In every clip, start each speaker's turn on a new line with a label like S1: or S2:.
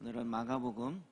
S1: 오늘은 마가복음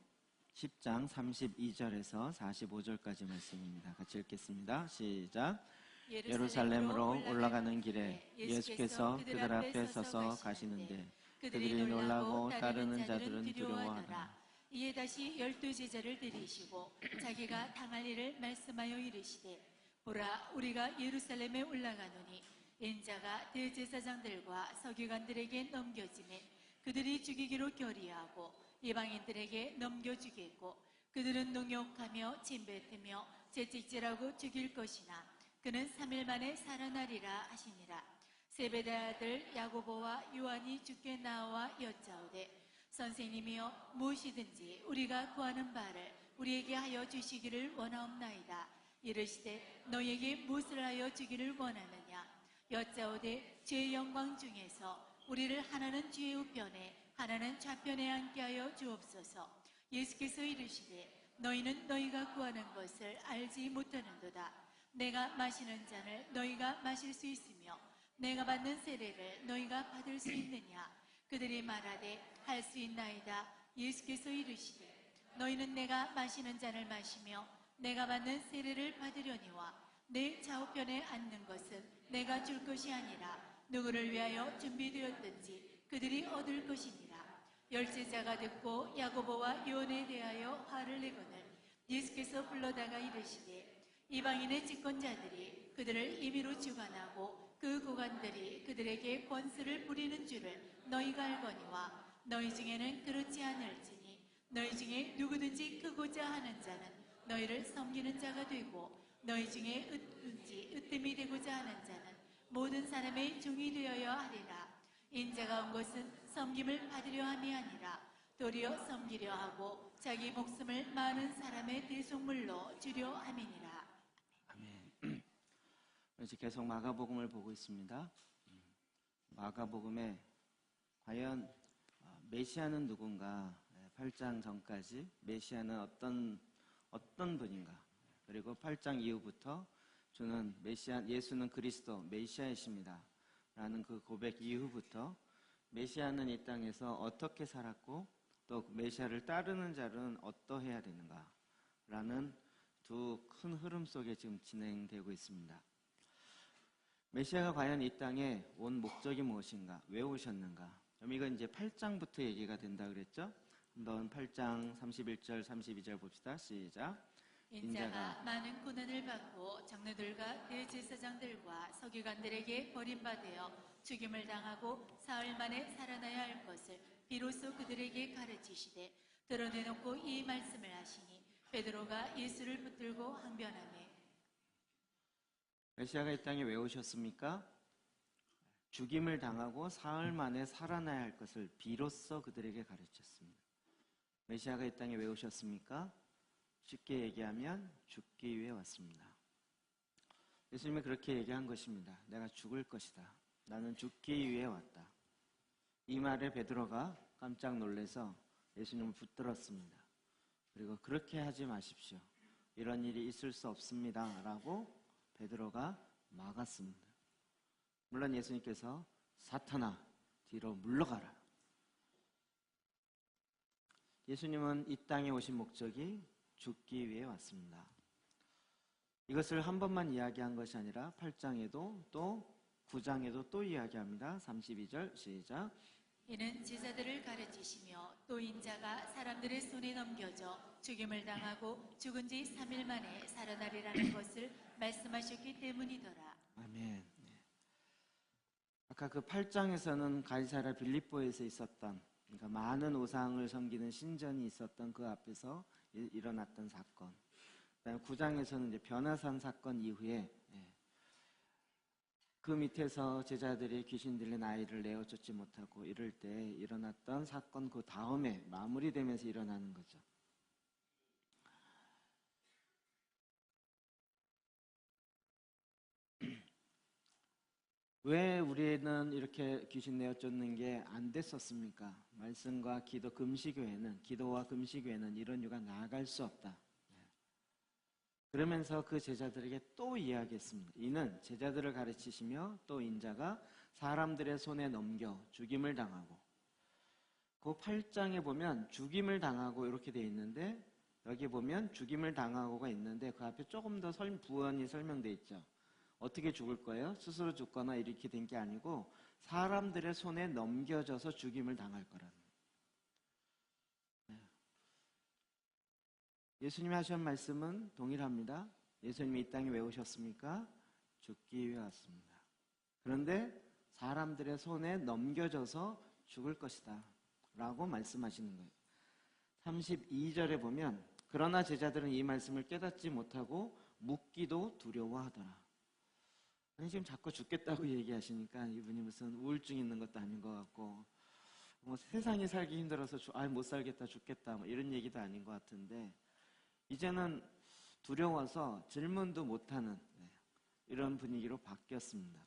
S1: 10장 32절에서 45절까지 말씀입니다. 같이 읽겠습니다. 시작. 예루살렘으로 올라가는 길에 예수께서 그들 앞에 서서 가시는데 그들이 놀라고 따르는 자들은 두려워하더라.
S2: 이에 다시 12제자를 들이시고 자기가 당할 일을 말씀하여 이르시되, 보라, 우리가 예루살렘에 올라가노니 인자가 대제사장들과 서기관들에게 넘겨지매 그들이 죽이기로 결의하고 이방인들에게 넘겨주겠고, 그들은 농욕하며 침뱉으며 채찍질하고 죽일 것이나 그는 3일 만에 살아나리라 하시니라. 세베대 아들 야고보와 요한이 주께 나와 여짜오되, 선생님이여, 무엇이든지 우리가 구하는 바를 우리에게 하여 주시기를 원하옵나이다. 이르시되, 너희에게 무엇을 하여 주기를 원하느냐? 여짜오되, 주의 영광 중에서 우리를 하나는 주의 우편에 하나는 좌편에 앉게 하여 주옵소서. 예수께서 이르시되, 너희는 너희가 구하는 것을 알지 못하는도다. 내가 마시는 잔을 너희가 마실 수 있으며 내가 받는 세례를 너희가 받을 수 있느냐? 그들이 말하되, 할 수 있나이다. 예수께서 이르시되, 너희는 내가 마시는 잔을 마시며 내가 받는 세례를 받으려니와 내 좌우편에 앉는 것은 내가 줄 것이 아니라 누구를 위하여 준비되었든지 그들이 얻을 것이니라. 열제자가 듣고 야고보와 요한에 대하여 화를 내거늘 예수께서 불러다가 이르시되, 이방인의 집권자들이 그들을 임의로 주관하고 그 고관들이 그들에게 권세를 부리는 줄을 너희가 알거니와 너희 중에는 그렇지 않을지니 너희 중에 누구든지 크고자 하는 자는 너희를 섬기는 자가 되고 너희 중에 으뜸이 되고자 하는 자는 모든 사람의 종이 되어야 하리라. 인자가 온 것은 섬김을 받으려 함이 아니라 도리어 섬기려 하고 자기 목숨을 많은 사람의 대속물로 주려 함이니라.
S1: 아멘. 이제 계속 마가복음을 보고 있습니다. 마가복음에 과연 메시아는 누군가, 8장 전까지 메시아는 어떤 분인가, 그리고 8장 이후부터 주는 예수는 그리스도 메시아이십니다 라는 그 고백 이후부터 메시아는 이 땅에서 어떻게 살았고 또 메시아를 따르는 자는 어떠해야 되는가 라는 두 큰 흐름 속에 지금 진행되고 있습니다. 메시아가 과연 이 땅에 온 목적이 무엇인가, 왜 오셨는가, 이건 이제 8장부터 얘기가 된다 그랬죠. 한번 8장 31절 32절 봅시다. 시작.
S2: 인자가 많은 고난을 받고 장로들과 대제사장들과 서기관들에게 버림받아 죽임을 당하고 사흘 만에 살아나야 할 것을 비로소 그들에게 가르치시되 드러내놓고 이 말씀을 하시니 베드로가 예수를 붙들고 항변하매,
S1: 메시아가 이 땅에 왜 오셨습니까? 죽임을 당하고 사흘 만에 살아나야 할 것을 비로소 그들에게 가르쳤습니다. 메시아가 이 땅에 왜 오셨습니까? 쉽게 얘기하면 죽기 위해 왔습니다. 예수님이 그렇게 얘기한 것입니다. 내가 죽을 것이다. 나는 죽기 위해 왔다. 이 말에 베드로가 깜짝 놀라서 예수님을 붙들었습니다. 그리고 그렇게 하지 마십시오. 이런 일이 있을 수 없습니다 라고 베드로가 막았습니다. 물론 예수님께서 사탄아 뒤로 물러가라. 예수님은 이 땅에 오신 목적이 죽기 위해 왔습니다. 이것을 한 번만 이야기한 것이 아니라 8장에도 또 9장에도 또 이야기합니다. 32절 시작.
S2: 이는 제자들을 가르치시며 또 인자가 사람들의 손에 넘겨져 죽임을 당하고 죽은 지 3일 만에 살아나리라는 것을 말씀하셨기 때문이더라.
S1: 아멘. 아까 그 8장에서는 가이사랴 빌립보에서 있었던, 그러니까 많은 우상을 섬기는 신전이 있었던 그 앞에서 일어났던 사건. 그다음에 9장에서는 이제 변화산 사건 이후에 그 밑에서 제자들이 귀신 들린 아이를 내어쫓지 못하고 이럴 때 일어났던 사건, 그 다음에 마무리되면서 일어나는 거죠. 왜 우리는 이렇게 귀신 내어쫓는 게 안 됐었습니까? 말씀과 기도, 기도와 금식 외에는 이런 유가 나아갈 수 없다. 그러면서 그 제자들에게 또 이야기했습니다. 이는 제자들을 가르치시며 또 인자가 사람들의 손에 넘겨 죽임을 당하고 그 8장에 보면 죽임을 당하고 이렇게 돼 있는데 여기 보면 죽임을 당하고가 있는데 그 앞에 조금 더 부언이 설명돼 있죠. 어떻게 죽을 거예요? 스스로 죽거나 이렇게 된 게 아니고 사람들의 손에 넘겨져서 죽임을 당할 거라는 거예요. 예수님이 하신 말씀은 동일합니다. 예수님이 이 땅에 왜 오셨습니까? 죽기 위해 왔습니다. 그런데 사람들의 손에 넘겨져서 죽을 것이다 라고 말씀하시는 거예요. 32절에 보면 그러나 제자들은 이 말씀을 깨닫지 못하고 묻기도 두려워하더라. 아니 지금 자꾸 죽겠다고 얘기하시니까 이분이 무슨 우울증 있는 것도 아닌 것 같고 뭐 세상이 살기 힘들어서 못 살겠다 죽겠다 뭐 이런 얘기도 아닌 것 같은데 이제는 두려워서 질문도 못하는 이런 분위기로 바뀌었습니다.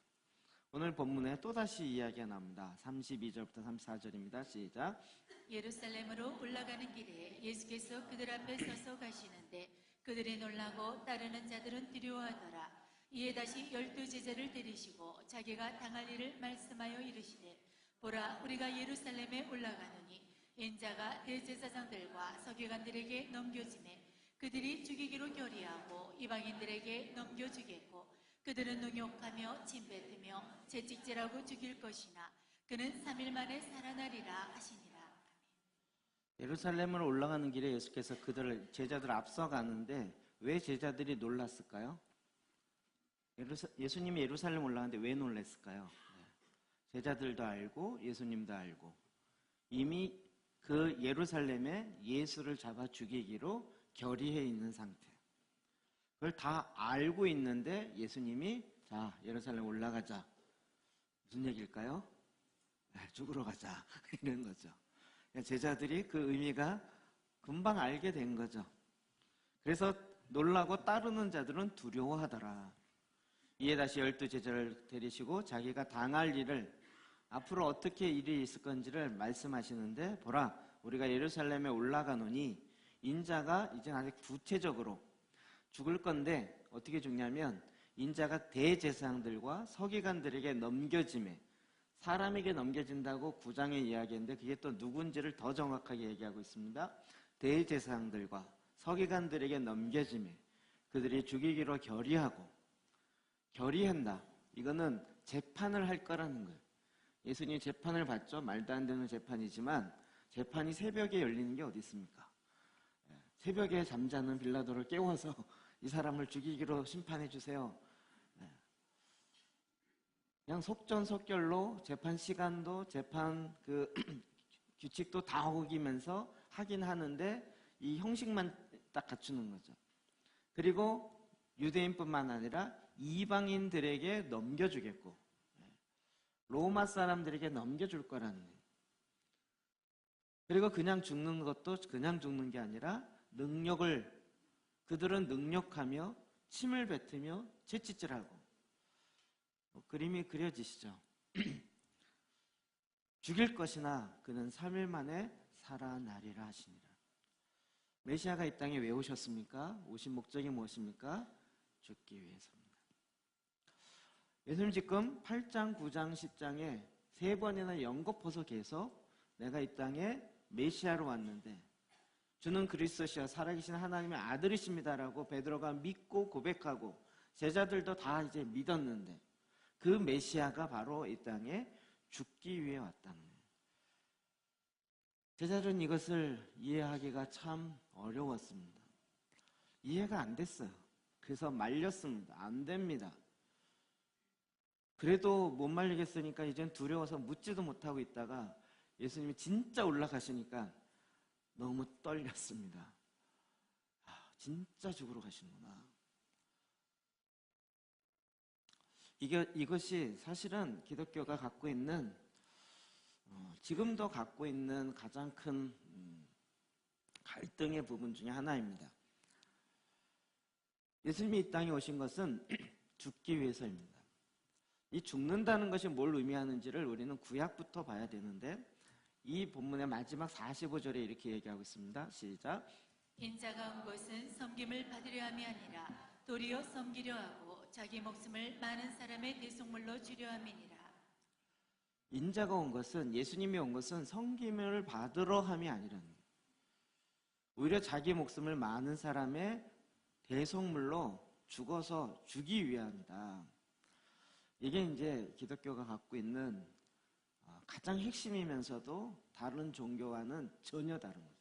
S1: 오늘 본문에 또다시 이야기가 나옵니다. 32절부터 34절입니다. 시작.
S2: 예루살렘으로 올라가는 길에 예수께서 그들 앞에 서서 가시는데 그들이 놀라고 따르는 자들은 두려워하더라. 이에 다시 12 제자를 데리시고 자기가 당할 일을 말씀하여 이르시되 보라 우리가 예루살렘에 올라가노니 인자가 대제사장들과 서기관들에게 넘겨지매 그들이 죽이기로 결의하고 이방인들에게 넘겨주겠고 그들은 능욕하며 침뱉으며 채찍질하고 죽일 것이나 그는 3일 만에 살아나리라 하시니라.
S1: 예루살렘으로 올라가는 길에 예수께서 제자들 앞서가는데 왜 제자들이 놀랐을까요? 예수님이 예루살렘 올라가는데 왜 놀랐을까요? 제자들도 알고 예수님도 알고 이미 그 예루살렘에 예수를 잡아 죽이기로 결의해 있는 상태. 그걸 다 알고 있는데 예수님이 자 예루살렘 올라가자. 무슨 얘기일까요? 죽으러 가자 이런 거죠. 제자들이 그 의미가 금방 알게 된 거죠. 그래서 놀라고 따르는 자들은 두려워하더라. 이에 다시 12 제자를 데리시고 자기가 당할 일을 앞으로 어떻게 일이 있을 건지를 말씀하시는데 보라 우리가 예루살렘에 올라가노니 인자가 이제 아주 구체적으로 죽을 건데 어떻게 죽냐면 인자가 대제사장들과 서기관들에게 넘겨짐에 사람에게 넘겨진다고 9장에 이야기했는데 그게 또 누군지를 더 정확하게 얘기하고 있습니다. 대제사장들과 서기관들에게 넘겨짐에 그들이 죽이기로 결의한다. 이거는 재판을 할 거라는 거예요. 예수님이 재판을 받죠. 말도 안 되는 재판이지만 재판이 새벽에 열리는 게 어디 있습니까? 새벽에 잠자는 빌라도를 깨워서 이 사람을 죽이기로 심판해 주세요. 그냥 속전속결로 재판 시간도 재판 규칙도 다 어기면서 하긴 하는데 이 형식만 딱 갖추는 거죠. 그리고 유대인뿐만 아니라 이방인들에게 넘겨주겠고 로마 사람들에게 넘겨줄 거라는 거예요. 그리고 그냥 죽는 것도 그냥 죽는 게 아니라 그들은 능력하며 침을 뱉으며 채찍질하고 그림이 그려지시죠. 죽일 것이나 그는 3일 만에 살아나리라 하시니라. 메시아가 이 땅에 왜 오셨습니까? 오신 목적이 무엇입니까? 죽기 위해서입니다. 예수님 지금 8장, 9장, 10장에 3번이나 연거푸서 계속 내가 이 땅에 메시아로 왔는데 주는 그리스도시여 살아계신 하나님의 아들이십니다라고 베드로가 믿고 고백하고 제자들도 다 이제 믿었는데 그 메시아가 바로 이 땅에 죽기 위해 왔다는 거예요. 제자들은 이것을 이해하기가 참 어려웠습니다. 이해가 안 됐어요. 그래서 말렸습니다. 안 됩니다. 그래도 못 말리겠으니까 이젠 두려워서 묻지도 못하고 있다가 예수님이 진짜 올라가시니까 너무 떨렸습니다. 진짜 죽으러 가시는구나. 이것이 사실은 기독교가 갖고 있는 지금도 갖고 있는 가장 큰 갈등의 부분 중에 하나입니다. 예수님이 이 땅에 오신 것은 죽기 위해서입니다. 이 죽는다는 것이 뭘 의미하는지를 우리는 구약부터 봐야 되는데 이 본문의 마지막 45절에 이렇게 얘기하고 있습니다. 시작.
S2: 인자가 온 것은 섬김을 받으려 함이 아니라 도리어 섬기려 하고 자기 목숨을 많은 사람의 대속물로 주려 함이니라.
S1: 인자가 온 것은, 예수님이 온 것은 섬김을 받으러 함이 아니라는 거예요. 오히려 자기 목숨을 많은 사람의 대속물로 죽어서 주기 위함이다. 이게 이제 기독교가 갖고 있는 가장 핵심이면서도 다른 종교와는 전혀 다른 거죠.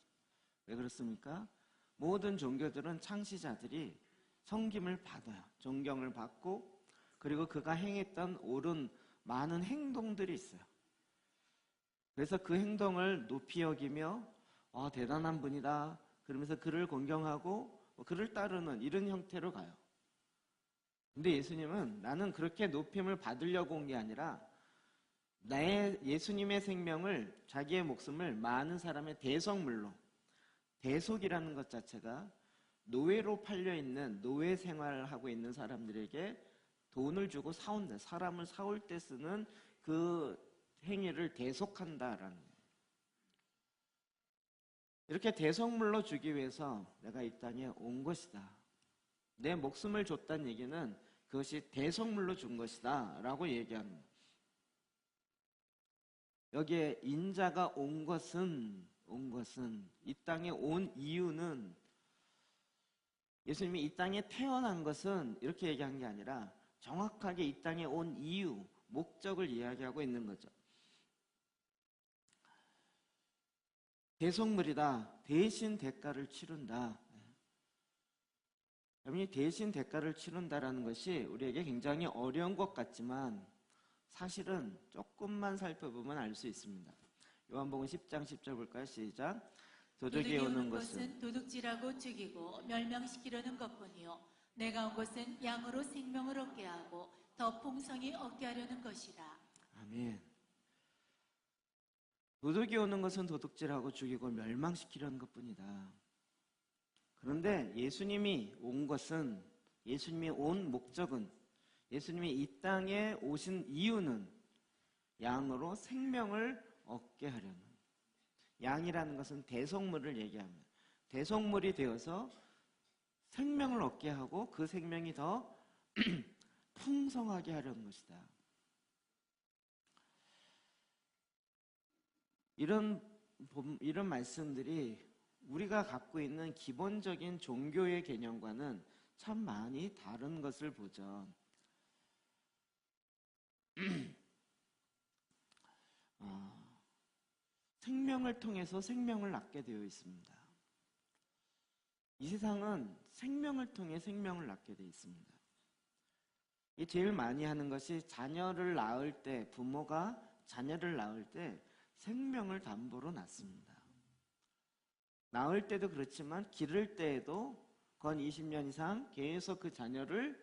S1: 왜 그렇습니까? 모든 종교들은 창시자들이 섬김을 받아요. 존경을 받고, 그리고 그가 행했던 옳은 많은 행동들이 있어요. 그래서 그 행동을 높이 여기며 대단한 분이다 그러면서 그를 존경하고 그를 따르는 이런 형태로 가요. 근데 예수님은 나는 그렇게 높임을 받으려고 온 게 아니라 예수님의 생명을, 자기의 목숨을 많은 사람의 대속물로, 대속이라는 것 자체가 노예로 팔려있는, 노예 생활을 하고 있는 사람들에게 돈을 주고 사온다, 사람을 사올 때 쓰는 그 행위를 대속한다라는 거예요. 이렇게 대속물로 주기 위해서 내가 이 땅에 온 것이다. 내 목숨을 줬다는 얘기는 그것이 대속물로 준 것이다 라고 얘기합니다. 여기에 인자가 온 것은, 이 땅에 온 이유는, 예수님이 이 땅에 태어난 것은 이렇게 얘기한 게 아니라 정확하게 이 땅에 온 이유, 목적을 이야기하고 있는 거죠. 대속물이다. 대신 대가를 치른다. 여러분이 대신 대가를 치른다라는 것이 우리에게 굉장히 어려운 것 같지만 사실은 조금만 살펴보면 알 수 있습니다. 요한복음 10장 10절 볼까요? 시작. 도둑이 오는 것은
S2: 도둑질하고 죽이고 멸망시키려는 것뿐이요 내가 온 것은 양으로 생명을 얻게 하고 더 풍성히 얻게 하려는 것이라.
S1: 아멘. 도둑이 오는 것은 도둑질하고 죽이고 멸망시키려는 것뿐이다. 그런데 예수님이 온 것은, 예수님이 온 목적은, 예수님이 이 땅에 오신 이유는 양으로 생명을 얻게 하려는, 양이라는 것은 대속물을 얘기합니다. 대속물이 되어서 생명을 얻게 하고 그 생명이 더 풍성하게 하려는 것이다. 이런 말씀들이 우리가 갖고 있는 기본적인 종교의 개념과는 참 많이 다른 것을 보죠. 생명을 통해서 생명을 낳게 되어 있습니다. 이 세상은 생명을 통해 생명을 낳게 되어 있습니다. 이 제일 많이 하는 것이 자녀를 낳을 때, 부모가 자녀를 낳을 때 생명을 담보로 낳습니다. 낳을 때도 그렇지만 기를 때에도 건 20년 이상 계속 그 자녀를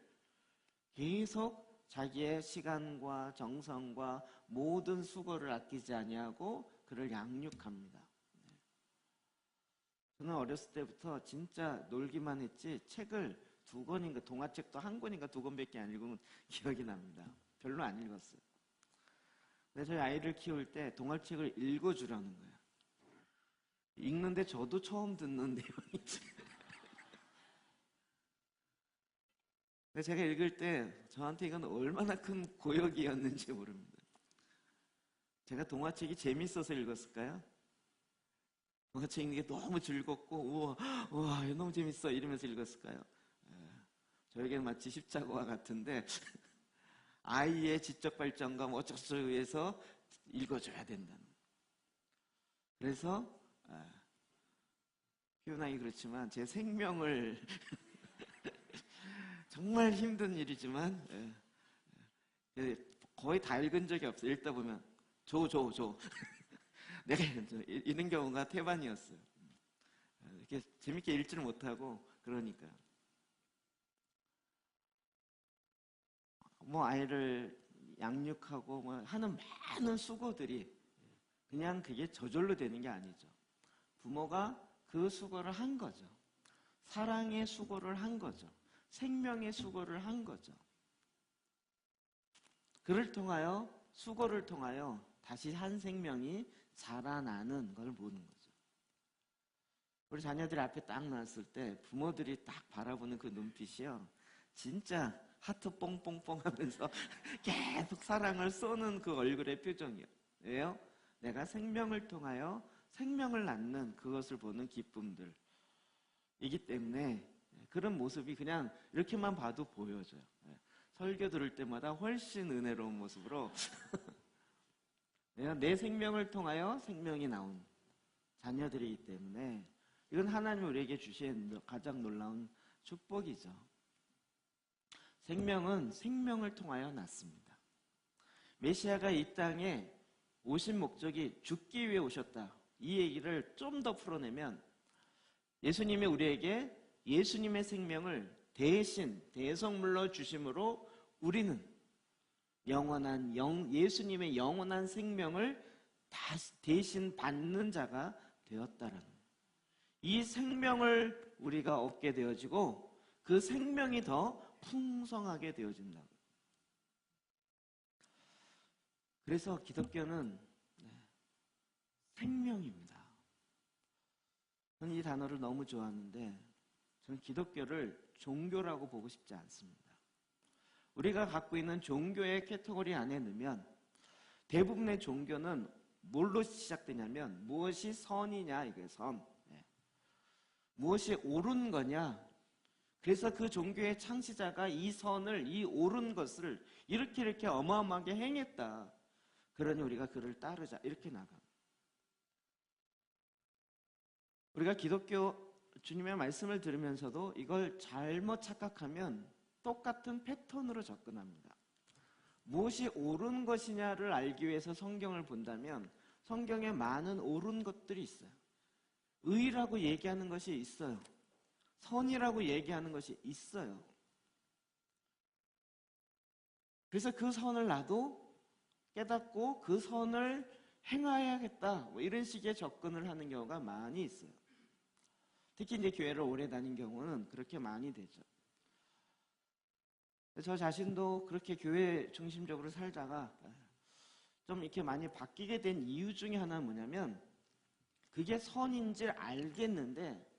S1: 계속 자기의 시간과 정성과 모든 수고를 아끼지 아니하고 그를 양육합니다. 저는 어렸을 때부터 진짜 놀기만 했지 책을 2권인가, 동화책도 1권인가 2권밖에 안 읽은 기억이 납니다. 별로 안 읽었어요. 근데 저희 아이를 키울 때 동화책을 읽어주라는 거예요. 읽는데 저도 처음 듣는 내용이지. 근데 제가 읽을 때 저한테 이건 얼마나 큰 고역이었는지 모릅니다. 제가 동화책이 재밌어서 읽었을까요? 동화책 읽는 게 너무 즐겁고 우와 이거 너무 재밌어 이러면서 읽었을까요? 저에게는 마치 십자가와 같은데 아이의 지적 발전과 어쩌고저쩌고 위해서 읽어줘야 된다는. 그래서 표현하기 그렇지만 제 생명을 정말 힘든 일이지만 거의 다 읽은 적이 없어요. 읽다 보면 줘 내가 읽는 경우가 태반이었어요. 이렇게 재밌게 읽지를 못하고. 그러니까 뭐 아이를 양육하고 뭐 하는 많은 수고들이 그냥 그게 저절로 되는 게 아니죠. 부모가 그 수고를 한 거죠. 사랑의 수고를 한 거죠. 생명의 수고를 한 거죠. 그를 통하여, 수고를 통하여 다시 한 생명이 자라나는 걸 보는 거죠. 우리 자녀들 앞에 딱 나왔을 때 부모들이 딱 바라보는 그 눈빛이요, 진짜 하트 뽕뽕뽕 하면서 계속 사랑을 쏘는 그 얼굴의 표정이요. 왜요? 내가 생명을 통하여 생명을 낳는 그것을 보는 기쁨들이기 때문에 그런 모습이 그냥 이렇게만 봐도 보여져요. 설교 들을 때마다 훨씬 은혜로운 모습으로 내가 내 생명을 통하여 생명이 나온 자녀들이기 때문에 이건 하나님이 우리에게 주신 가장 놀라운 축복이죠. 생명은 생명을 통하여 났습니다. 메시아가 이 땅에 오신 목적이 죽기 위해 오셨다. 이 얘기를 좀 더 풀어내면 예수님이 우리에게 예수님의 생명을 대신 대성물로 주심으로 우리는 예수님의 영원한 생명을 대신 받는 자가 되었다라는 거예요. 이 생명을 우리가 얻게 되어지고 그 생명이 더 풍성하게 되어진다고. 그래서 기독교는 생명입니다. 저는 이 단어를 너무 좋아하는데 저는 기독교를 종교라고 보고 싶지 않습니다. 우리가 갖고 있는 종교의 카테고리 안에 넣으면 대부분의 종교는 뭘로 시작되냐면 무엇이 선이냐, 이게 선. 무엇이 옳은 거냐. 그래서 그 종교의 창시자가 이 선을, 이 옳은 것을 이렇게 어마어마하게 행했다. 그러니 우리가 그를 따르자. 이렇게 나가. 우리가 기독교 주님의 말씀을 들으면서도 이걸 잘못 착각하면 똑같은 패턴으로 접근합니다. 무엇이 옳은 것이냐를 알기 위해서 성경을 본다면 성경에 많은 옳은 것들이 있어요. 의라고 얘기하는 것이 있어요. 선이라고 얘기하는 것이 있어요. 그래서 그 선을 나도 깨닫고 그 선을 행해야겠다, 이런 식의 접근을 하는 경우가 많이 있어요. 특히 이제 교회를 오래 다닌 경우는 그렇게 많이 되죠. 저 자신도 그렇게 교회 중심적으로 살다가 좀 이렇게 많이 바뀌게 된 이유 중에 하나는 뭐냐면 그게 선인지 알겠는데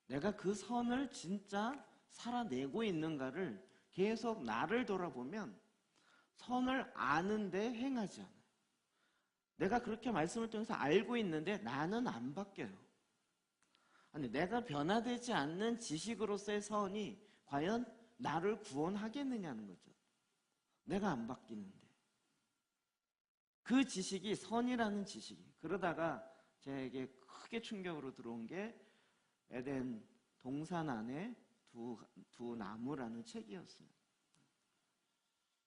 S1: 내가 그 선을 진짜 살아내고 있는가를 계속 나를 돌아보면 선을 아는데 행하지 않아요. 내가 그렇게 말씀을 통해서 알고 있는데 나는 안 바뀌어요. 아니, 내가 변화되지 않는 지식으로서의 선이 과연 나를 구원하겠느냐는 거죠. 내가 안 바뀌는데. 그 지식이 선이라는 지식이. 그러다가 제게 크게 충격으로 들어온 게 에덴 동산 안에 두 나무라는 책이었어요.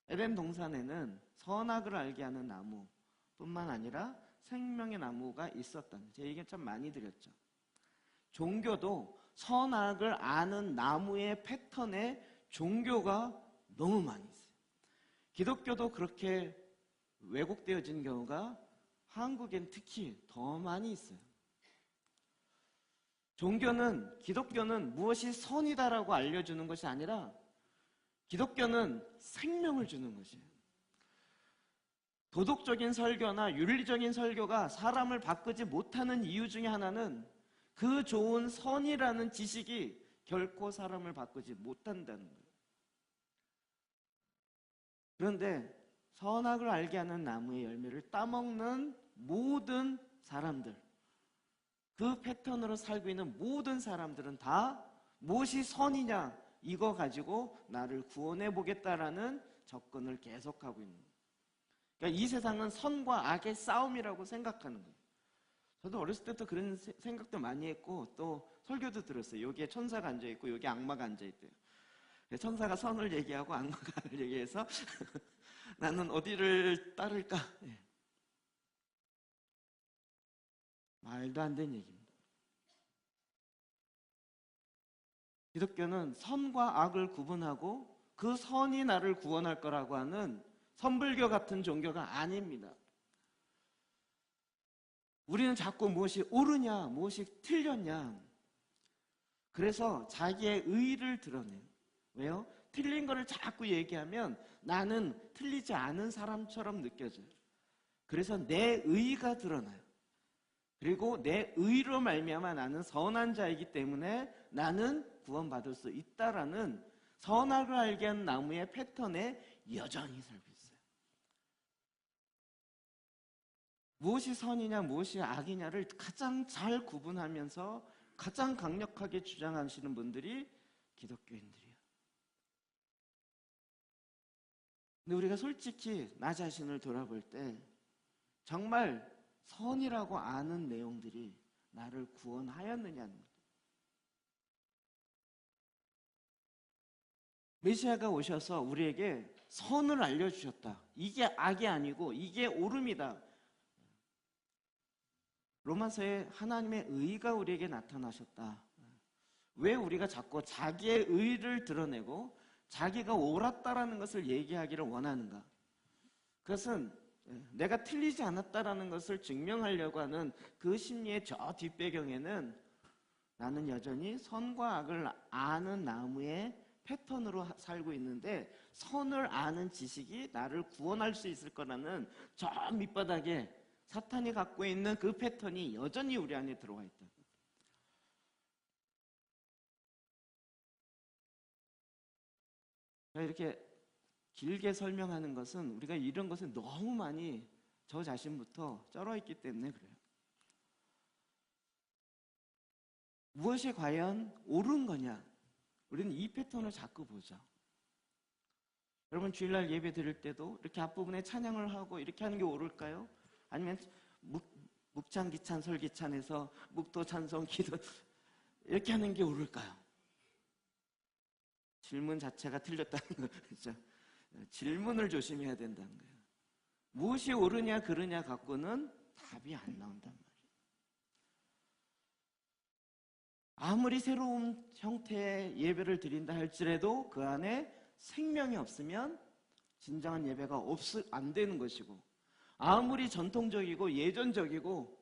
S1: 에덴 동산에는 선악을 알게 하는 나무뿐만 아니라 생명의 나무가 있었다는, 제 얘기 참 많이 드렸죠. 종교도 선악을 아는 나무의 패턴에 종교가 너무 많이 있어요. 기독교도 그렇게 왜곡되어진 경우가 한국엔 특히 더 많이 있어요. 기독교는 무엇이 선이다라고 알려주는 것이 아니라 기독교는 생명을 주는 것이에요. 도덕적인 설교나 윤리적인 설교가 사람을 바꾸지 못하는 이유 중에 하나는 그 좋은 선이라는 지식이 결코 사람을 바꾸지 못한다는 거예요. 그런데 선악을 알게 하는 나무의 열매를 따먹는 모든 사람들, 그 패턴으로 살고 있는 모든 사람들은 다 무엇이 선이냐, 이거 가지고 나를 구원해 보겠다라는 접근을 계속하고 있는 거예요. 그러니까 이 세상은 선과 악의 싸움이라고 생각하는 거예요. 저도 어렸을 때부터 그런 생각도 많이 했고 또 설교도 들었어요. 여기에 천사가 앉아있고 여기 악마가 앉아있대요. 천사가 선을 얘기하고 악마가 악을 얘기해서 나는 어디를 따를까? 말도 안 되는 얘기입니다. 기독교는 선과 악을 구분하고 그 선이 나를 구원할 거라고 하는 선불교 같은 종교가 아닙니다. 우리는 자꾸 무엇이 옳으냐, 무엇이 틀렸냐. 그래서 자기의 의의를 드러내요. 왜요? 틀린 거를 자꾸 얘기하면 나는 틀리지 않은 사람처럼 느껴져요. 그래서 내 의의가 드러나요. 그리고 내 의로 말미암아 나는 선한 자이기 때문에 나는 구원받을 수 있다라는 선악을 알게 하는 나무의 패턴에 여전히 살고 있어요. 무엇이 선이냐 무엇이 악이냐를 가장 잘 구분하면서 가장 강력하게 주장하시는 분들이 기독교인들이에요. 근데 우리가 솔직히 나 자신을 돌아볼 때 정말 선이라고 아는 내용들이 나를 구원하였느냐는 거예요. 메시아가 오셔서 우리에게 선을 알려주셨다. 이게 악이 아니고 이게 옳음이다. 로마서에 하나님의 의가 우리에게 나타나셨다. 왜 우리가 자꾸 자기의 의를 드러내고 자기가 옳았다라는 것을 얘기하기를 원하는가? 그것은 내가 틀리지 않았다라는 것을 증명하려고 하는 그 심리의 저 뒷배경에는 나는 여전히 선과 악을 아는 나무의 패턴으로 살고 있는데 선을 아는 지식이 나를 구원할 수 있을 거라는 저 밑바닥에 사탄이 갖고 있는 그 패턴이 여전히 우리 안에 들어와 있다. 이렇게 길게 설명하는 것은 우리가 이런 것을 너무 많이 저 자신부터 쩔어 있기 때문에 그래요. 무엇이 과연 옳은 거냐? 우리는 이 패턴을 자꾸 보죠. 여러분 주일날 예배 드릴 때도 이렇게 앞부분에 찬양을 하고 이렇게 하는 게 옳을까요? 아니면 묵찬기찬 설기찬에서 묵도 찬송 기도 이렇게 하는 게 옳을까요? 질문 자체가 틀렸다는 거죠. 질문을 조심해야 된다는 거예요. 무엇이 옳으냐 그르냐 갖고는 답이 안 나온단 말이에요. 아무리 새로운 형태의 예배를 드린다 할지라도 그 안에 생명이 없으면 진정한 예배가 안 되는 것이고, 아무리 전통적이고 예전적이고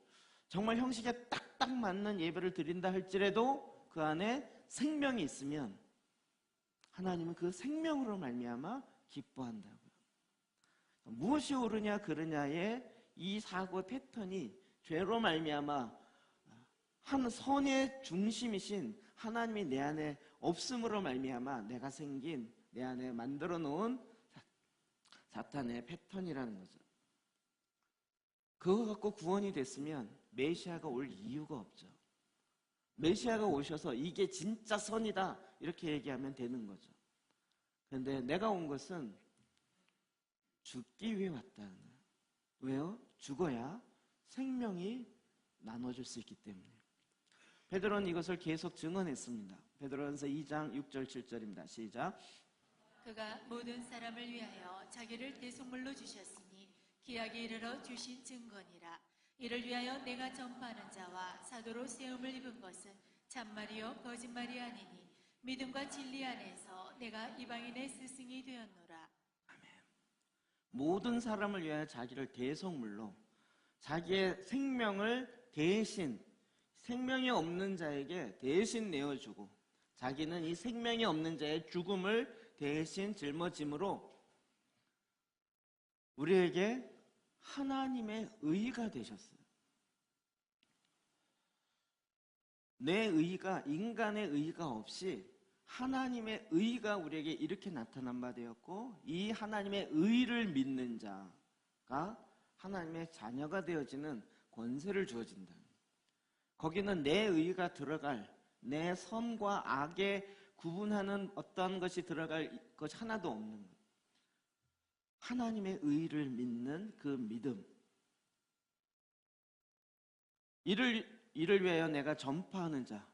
S1: 정말 형식에 딱딱 맞는 예배를 드린다 할지라도 그 안에 생명이 있으면 하나님은 그 생명으로 말미암아 기뻐한다고요. 무엇이 옳으냐 그르냐의 이 사고 패턴이 죄로 말미암아 한 선의 중심이신 하나님이 내 안에 없음으로 말미암아 내가 생긴 내 안에 만들어 놓은 사탄의 패턴이라는 거죠. 그거 갖고 구원이 됐으면 메시아가 올 이유가 없죠. 메시아가 오셔서 이게 진짜 선이다 이렇게 얘기하면 되는 거죠. 그런데 내가 온 것은 죽기 위해 왔다는 거예요. 왜요? 죽어야 생명이 나눠질 수 있기 때문에. 베드로는 이것을 계속 증언했습니다. 베드로전서 2장 6절 7절입니다. 시작.
S2: 그가 모든 사람을 위하여 자기를 대속물로 주셨으니 기약에 이르러 주신 증거니라. 이를 위하여 내가 전파하는 자와 사도로 세움을 입은 것은 참말이요 거짓말이 아니니 믿음과 진리 안에서 내가 이방인의 스승이 되었노라.
S1: 아멘. 모든 사람을 위하여 자기를 대속물로, 자기의 생명을 대신, 생명이 없는 자에게 대신 내어주고 자기는 이 생명이 없는 자의 죽음을 대신 짊어짐으로 우리에게 하나님의 의가 되셨어요. 내 의가, 인간의 의가 없이 하나님의 의가 우리에게 이렇게 나타난 바 되었고, 이 하나님의 의를 믿는 자가 하나님의 자녀가 되어지는 권세를 주어진다. 거기는 내 의가 들어갈, 내 선과 악에 구분하는 어떤 것이 들어갈 것 하나도 없는 것. 하나님의 의를 믿는 그 믿음. 이를 위하여 내가 전파하는 자.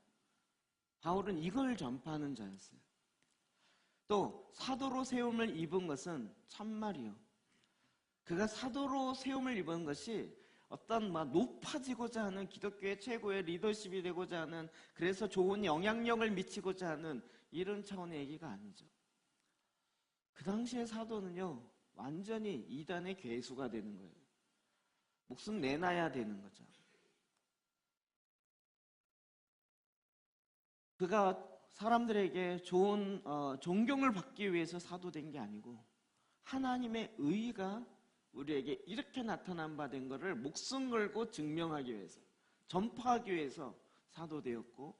S1: 바울은 이걸 전파하는 자였어요. 또 사도로 세움을 입은 것은 참말이요. 그가 사도로 세움을 입은 것이 어떤 높아지고자 하는, 기독교의 최고의 리더십이 되고자 하는, 그래서 좋은 영향력을 미치고자 하는 이런 차원의 얘기가 아니죠. 그 당시의 사도는요, 완전히 이단의 괴수가 되는 거예요. 목숨 내놔야 되는 거죠. 그가 사람들에게 좋은 존경을 받기 위해서 사도된 게 아니고 하나님의 의가 우리에게 이렇게 나타난 바 된 것을 목숨 걸고 증명하기 위해서, 전파하기 위해서 사도되었고,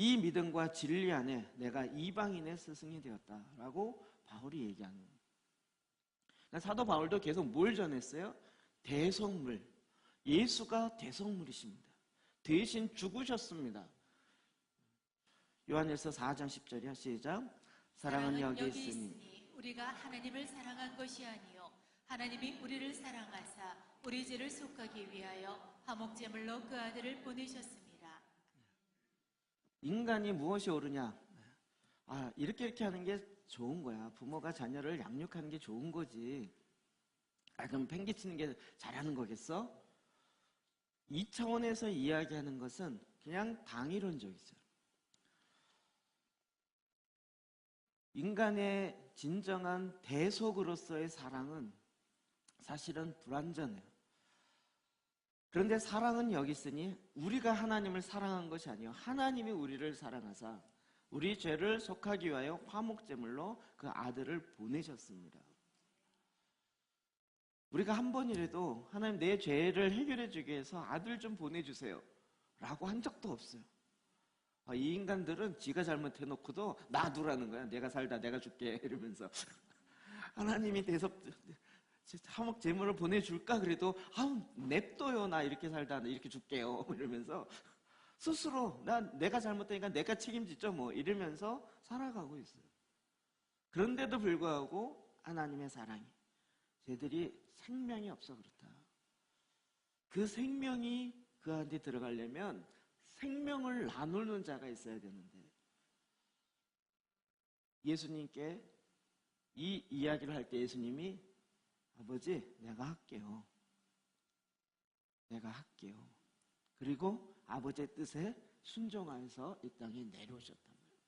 S1: 이 믿음과 진리 안에 내가 이방인의 스승이 되었다라고 바울이 얘기하는 거예요. 그러니까 사도 바울도 계속 뭘 전했어요? 대성물. 예수가 대성물이십니다. 대신 죽으셨습니다. 요한일서 4장 10절이야. 시작. 사랑은 여기 있으니
S2: 우리가 하나님을 사랑한 것이 아니요 하나님이 우리를 사랑하사 우리 죄를 속하기 위하여 화목제물로 그 아들을 보내셨습니다.
S1: 인간이 무엇이 옳으냐? 이렇게 하는 게 좋은 거야. 부모가 자녀를 양육하는 게 좋은 거지. 그럼 팽개치는 게 잘하는 거겠어? 이 차원에서 이야기하는 것은 그냥 당이론적이죠. 인간의 진정한 대속으로서의 사랑은 사실은 불완전해요. 그런데 사랑은 여기 있으니 우리가 하나님을 사랑한 것이 아니요 하나님이 우리를 사랑하사 우리 죄를 속하기 위하여 화목제물로 그 아들을 보내셨습니다. 우리가 한 번이라도 하나님 내 죄를 해결해 주기 위해서 아들 좀 보내주세요 라고 한 적도 없어요. 이 인간들은 지가 잘못해놓고도 놔두라는 거야. 내가 살다 내가 줄게 이러면서 하나님이 화목 제물을 보내줄까 그래도 냅둬요. 나 이렇게 살다 이렇게 줄게요 이러면서 스스로 내가 잘못되니까 내가 책임지죠 뭐 이러면서 살아가고 있어요. 그런데도 불구하고 하나님의 사랑이 쟤들이 생명이 없어 그렇다. 그 생명이 그 안에 들어가려면 생명을 나누는 자가 있어야 되는데 예수님께 이 이야기를 할 때 예수님이 아버지 내가 할게요. 그리고 아버지의 뜻에 순종하여서 이 땅에 내려오셨단 말이에요.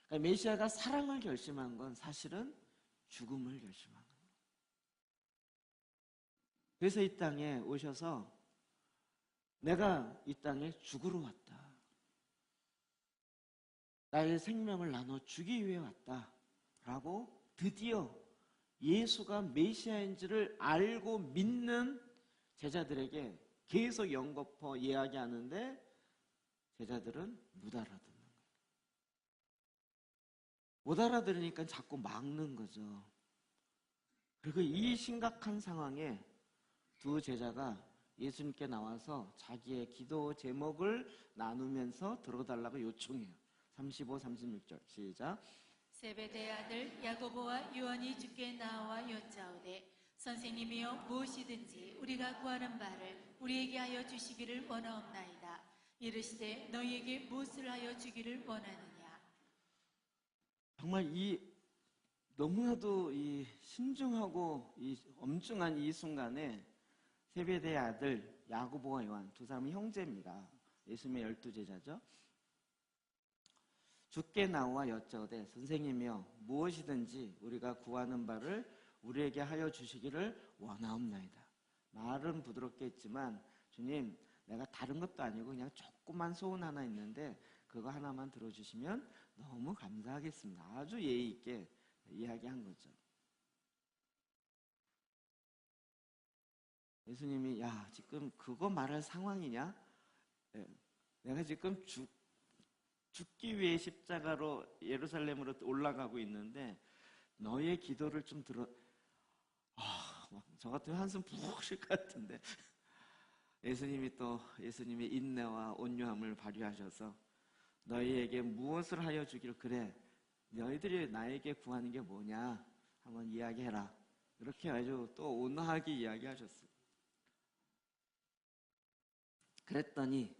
S1: 그러니까 메시아가 사랑을 결심한 건 사실은 죽음을 결심한 거예요. 그래서 이 땅에 오셔서 내가 이 땅에 죽으러 왔다. 나의 생명을 나눠 주기 위해 왔다. 라고 드디어 예수가 메시아인지를 알고 믿는 제자들에게 계속 연거푸 이야기하는데 제자들은 못 알아듣는 거예요. 못 알아들으니까 자꾸 막는 거죠. 그리고 이 심각한 상황에 두 제자가 예수님께 나와서 자기의 기도 제목을 나누면서 들어달라고 요청해요. 35, 36절 시작.
S2: 세베대의 아들 야고보와 요한이 주께 나와 여짜오되 선생님이여 무엇이든지 우리가 구하는 바를 우리에게 하여 주시기를 원하옵나이다. 이르시되 너희에게 무엇을 하여 주기를 원하느냐. 정말
S1: 너무나도 신중하고 엄중한 이 순간에 세베대의 아들 야고보와 요한 두 사람이 형제입니다. 예수님의 12제자죠. 주께 나와 여짜오되 선생님이여 무엇이든지 우리가 구하는 바를 우리에게 하여 주시기를 원하옵나이다. 말은 부드럽게 했지만 주님 내가 다른 것도 아니고 그냥 조그만 소원 하나 있는데 그거 하나만 들어주시면 너무 감사하겠습니다. 아주 예의 있게 이야기한 거죠. 예수님이 지금 그거 말할 상황이냐? 내가 지금 죽기 위해 십자가로 예루살렘으로 올라가고 있는데 너의 기도를 좀 들어. 저 같으면 한숨 푹 쉴 것 같은데 예수님의 인내와 온유함을 발휘하셔서 너희에게 무엇을 하여 주기를 그래 너희들이 나에게 구하는 게 뭐냐 한번 이야기해라. 이렇게 아주 또 온화하게 이야기하셨어요. 그랬더니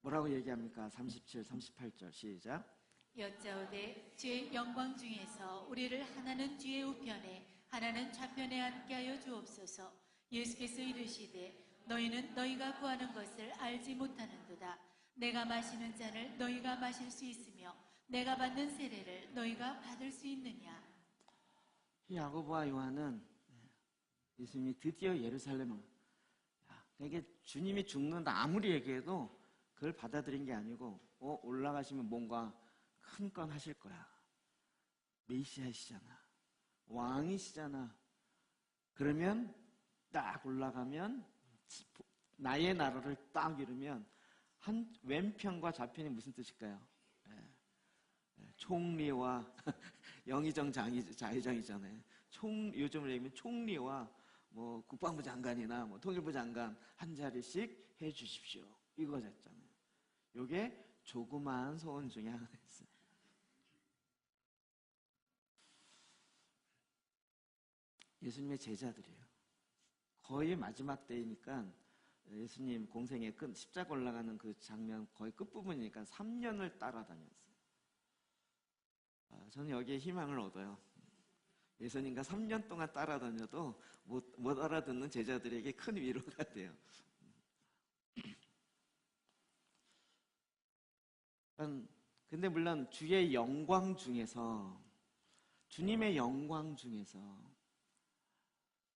S1: 뭐라고 얘기합니까? 37, 38절 시작.
S2: 여짜오되 주의 영광 중에서 우리를 하나는 주의 우편에 하나는 좌편에 앉게 하여 주옵소서. 예수께서 이르시되 너희는 너희가 구하는 것을 알지 못하는도다. 내가 마시는 잔을 너희가 마실 수 있으며 내가 받는 세례를 너희가 받을 수 있느냐.
S1: 야고보와 요한은 예수님이 드디어 예루살렘을 이게 주님이 죽는다 아무리 얘기해도 그걸 받아들인 게 아니고 올라가시면 뭔가 큰 건 하실 거야. 메시아시잖아. 왕이시잖아. 그러면 딱 올라가면 나의 나라를 딱 이루면 왼편과 좌편이 무슨 뜻일까요? 총리와 영의정 자의정이잖아요. 요즘으로 얘기하면 총리와 뭐 국방부 장관이나 뭐 통일부 장관 한 자리씩 해 주십시오. 이거였잖아요. 요게 조그마한 소원 중에 하나였어요. 예수님의 제자들이에요. 거의 마지막 때이니까 예수님 공생의 십자가 올라가는 그 장면 거의 끝부분이니까 3년을 따라다녔어요. 저는 여기에 희망을 얻어요. 예수님과 3년 동안 따라다녀도 못 알아듣는 제자들에게 큰 위로가 돼요. 근데 물론 주의 영광 중에서, 주님의 영광 중에서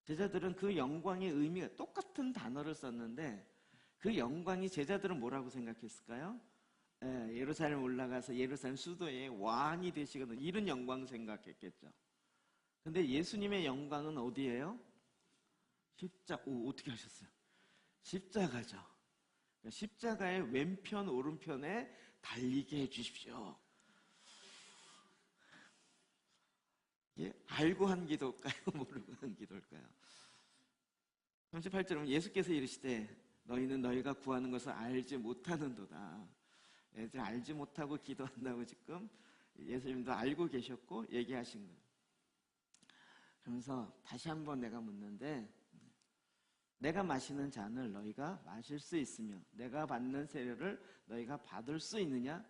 S1: 제자들은 그 영광의 의미가 똑같은 단어를 썼는데 그 영광이 제자들은 뭐라고 생각했을까요? 예루살렘 올라가서 예루살렘 수도의 왕이 되시거든, 이런 영광 생각했겠죠. 근데 예수님의 영광은 어디예요? 어떻게 하셨어요? 십자가죠. 십자가의 왼편 오른편에 달리게 해주십시오. 알고 한 기도일까요? 모르고 한 기도일까요? 38절은 예수께서 이르시되 너희는 너희가 구하는 것을 알지 못하는도다. 애들 알지 못하고 기도한다고 지금 예수님도 알고 계셨고 얘기하신 거예요. 그러면서 다시 한번 내가 묻는데, 내가 마시는 잔을 너희가 마실 수 있으며 내가 받는 세례를 너희가 받을 수 있느냐?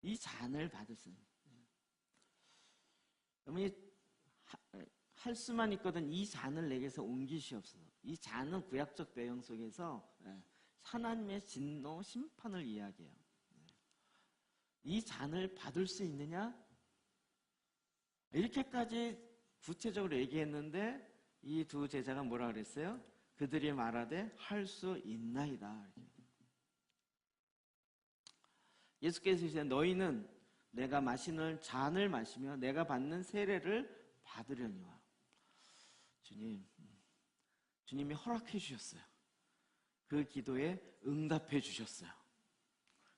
S1: 이 잔을 받을 수 있느냐? 어머니 할 수만 있거든 이 잔을 내게서 옮기시옵소서. 이 잔은 구약적 배경 속에서 하나님의 진노 심판을 이야기해요. 이 잔을 받을 수 있느냐? 이렇게까지 구체적으로 얘기했는데 이 두 제자가 뭐라 그랬어요? 그들이 말하되 할 수 있나이다. 예수께서 이제 너희는 내가 마시는 잔을 마시며 내가 받는 세례를 받으려니와. 주님이 허락해 주셨어요. 그 기도에 응답해 주셨어요.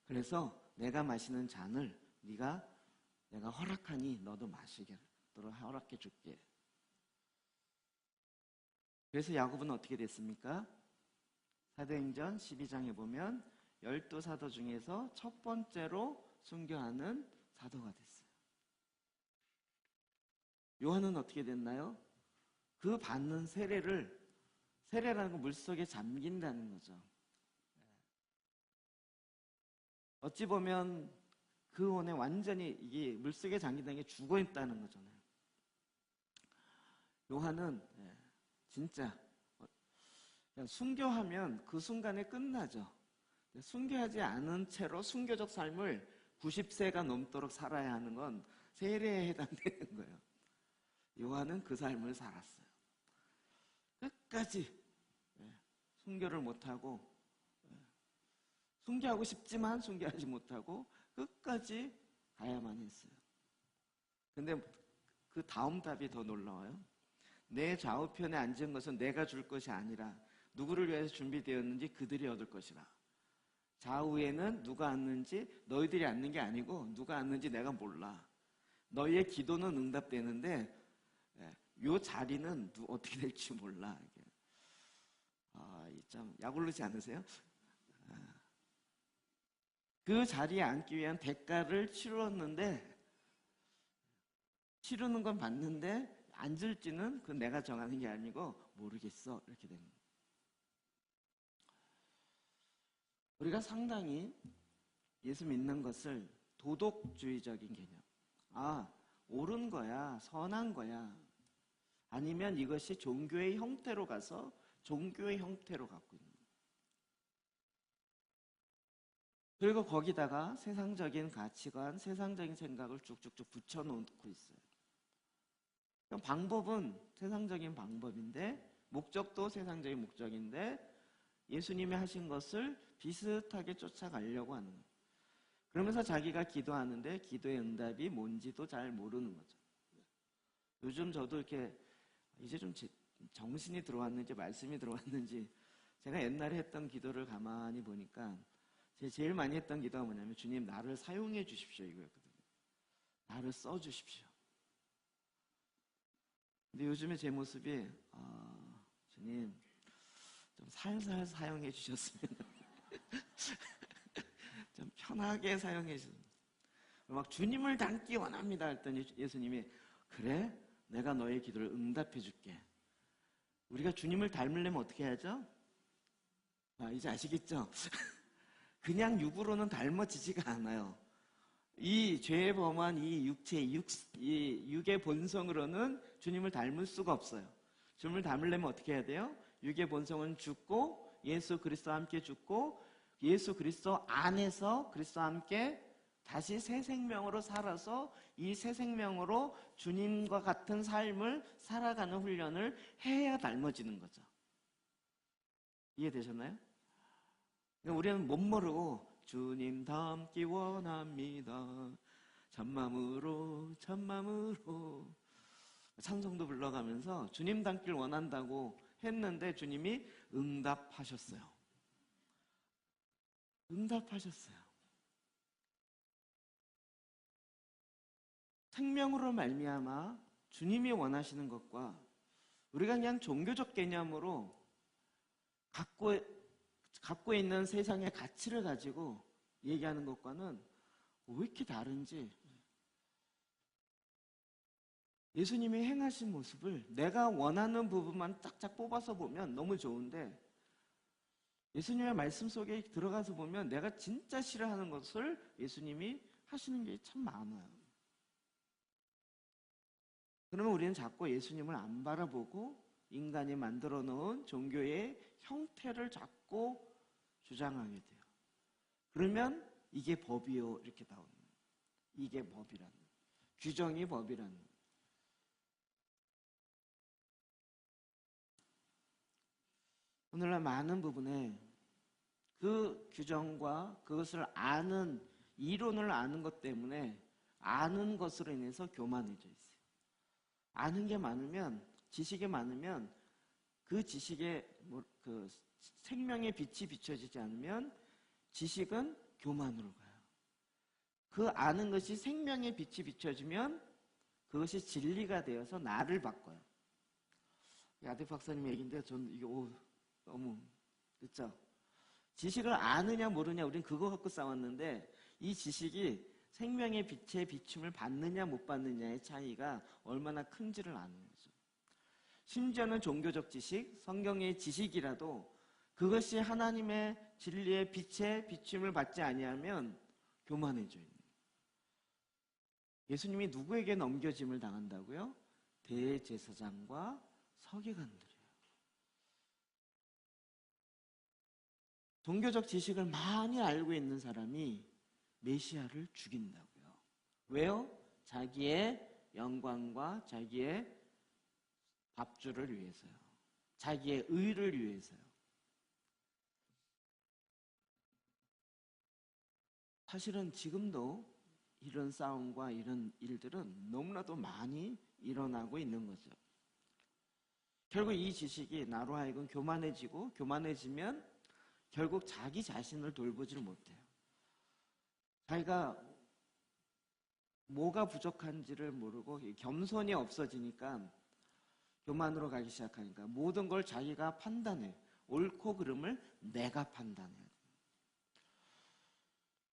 S1: 그래서 내가 마시는 잔을 내가 허락하니 너도 마시게 허락해 줄게. 그래서 야고보는 어떻게 됐습니까? 사도행전 12장에 보면 12사도 중에서 첫 번째로 순교하는 사도가 됐어요. 요한은 어떻게 됐나요? 그 받는 세례라는 건 물속에 잠긴다는 거죠. 어찌 보면 그 원에 완전히 이게 물속에 잠긴다는 게 죽어있다는 거잖아요. 요한은 진짜 그냥 순교하면 그 순간에 끝나죠. 순교하지 않은 채로 순교적 삶을 90세가 넘도록 살아야 하는 건 세례에 해당되는 거예요. 요한은 그 삶을 살았어요. 끝까지 순교를 못하고, 순교하고 싶지만 순교하지 못하고 끝까지 가야만 했어요. 근데 그 다음 답이 더 놀라워요. 내 좌우편에 앉은 것은 내가 줄 것이 아니라 누구를 위해서 준비되었는지 그들이 얻을 것이라. 좌우에는 누가 앉는지 너희들이 앉는 게 아니고 누가 앉는지 내가 몰라. 너희의 기도는 응답되는데 요 자리는 어떻게 될지 몰라. 참 약올르지 않으세요? 그 자리에 앉기 위한 대가를 치렀는데, 치르는 건 봤는데 앉을지는 그건 내가 정하는 게 아니고 모르겠어, 이렇게 되는 거예요. 우리가 상당히 예수 믿는 것을 도덕주의적인 개념, 옳은 거야, 선한 거야, 아니면 이것이 종교의 형태로 가서 종교의 형태로 갖고 있는 거예요. 그리고 거기다가 세상적인 가치관, 세상적인 생각을 쭉쭉쭉 붙여놓고 있어요. 방법은 세상적인 방법인데, 목적도 세상적인 목적인데, 예수님이 하신 것을 비슷하게 쫓아가려고 하는 거예요. 그러면서 자기가 기도하는데 기도의 응답이 뭔지도 잘 모르는 거죠. 요즘 저도 이렇게 이제 좀 정신이 들어왔는지 말씀이 들어왔는지 제가 옛날에 했던 기도를 가만히 보니까 제가 제일 많이 했던 기도가 뭐냐면 주님 나를 사용해 주십시오 이거였거든요. 나를 써 주십시오. 근데 요즘에 제 모습이 주님 좀 살살 사용해 주셨으면 좀 편하게 사용해 주셨으면 막 주님을 닮기 원합니다 했더니 예수님이 그래? 내가 너의 기도를 응답해 줄게. 우리가 주님을 닮으려면 어떻게 해야죠? 이제 아시겠죠? 그냥 육으로는 닮아지지가 않아요. 이 죄에 범한 이 육의 본성으로는 주님을 닮을 수가 없어요. 주님을 닮으려면 어떻게 해야 돼요? 육의 본성은 죽고 예수 그리스도와 함께 죽고 예수 그리스도 안에서 그리스도와 함께 다시 새 생명으로 살아서 이 새 생명으로 주님과 같은 삶을 살아가는 훈련을 해야 닮아지는 거죠. 이해되셨나요? 그러니까 우리는 못 모르고 주님 닮기 원합니다. 참마음으로 찬송도 불러가면서 주님 닮길 원한다고 했는데 주님이 응답하셨어요. 응답하셨어요. 생명으로 말미암아 주님이 원하시는 것과 우리가 그냥 종교적 개념으로 갖고 있는 세상의 가치를 가지고 얘기하는 것과는 왜 이렇게 다른지 예수님이 행하신 모습을 내가 원하는 부분만 짝짝 뽑아서 보면 너무 좋은데 예수님의 말씀 속에 들어가서 보면 내가 진짜 싫어하는 것을 예수님이 하시는 게 참 많아요. 그러면 우리는 자꾸 예수님을 안 바라보고 인간이 만들어 놓은 종교의 형태를 자꾸 주장하게 돼요. 그러면 이게 법이요 이렇게 나오는 거예요. 이게 법이라는 거예요. 규정이 법이라는 거예요. 오늘날 많은 부분에 그 규정과 그것을 아는 이론을 아는 것 때문에 아는 것으로 인해서 교만해져 있어요. 아는 게 많으면 지식이 많으면 그 지식에 그 생명의 빛이 비춰지지 않으면 지식은 교만으로 가요. 그 아는 것이 생명의 빛이 비춰지면 그것이 진리가 되어서 나를 바꿔요. 야대 박사님 얘기인데 저는 이게 너무 그렇죠? 지식을 아느냐 모르냐 우린 그거 갖고 싸웠는데 이 지식이 생명의 빛의 비춤을 받느냐 못 받느냐의 차이가 얼마나 큰지를 아는 거죠. 심지어는 종교적 지식, 성경의 지식이라도 그것이 하나님의 진리의 빛의 비춤을 받지 아니하면 교만해져 있는 거예요. 예수님이 누구에게 넘겨짐을 당한다고요? 대제사장과 서기관들이에요. 종교적 지식을 많이 알고 있는 사람이 메시아를 죽인다고요. 왜요? 자기의 영광과 자기의 밥줄을 위해서요. 자기의 의를 위해서요. 사실은 지금도 이런 싸움과 이런 일들은 너무나도 많이 일어나고 있는 거죠. 결국 이 지식이 나로 하여금 교만해지고 교만해지면 결국 자기 자신을 돌보지를 못해요. 자기가 뭐가 부족한지를 모르고 겸손이 없어지니까 교만으로 가기 시작하니까 모든 걸 자기가 판단해. 옳고 그름을 내가 판단해야 돼.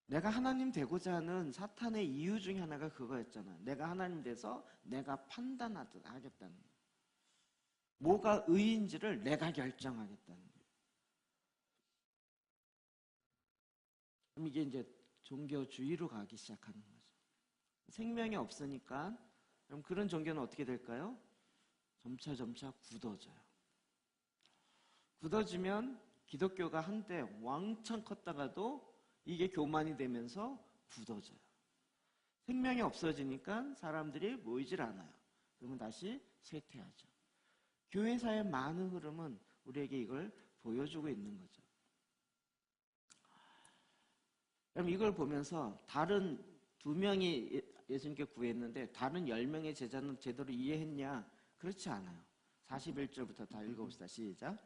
S1: 내가 하나님 되고자 하는 사탄의 이유 중에 하나가 그거였잖아. 내가 하나님 돼서 내가 판단하겠다는 거야. 뭐가 의인지를 내가 결정하겠다는 거야. 그럼 이게 이제 종교주의로 가기 시작하는 거죠. 생명이 없으니까 그럼 그런 종교는 어떻게 될까요? 점차 굳어져요. 굳어지면 기독교가 한때 왕창 컸다가도 이게 교만이 되면서 굳어져요. 생명이 없어지니까 사람들이 모이질 않아요. 그러면 다시 쇠퇴하죠. 교회사의 많은 흐름은 우리에게 이걸 보여주고 있는 거죠. 그럼 이걸 보면서 다른 2명이 예수님께 구했는데 다른 10명의 제자는 제대로 이해했냐? 그렇지 않아요. 41절부터 다 읽어봅시다. 시작.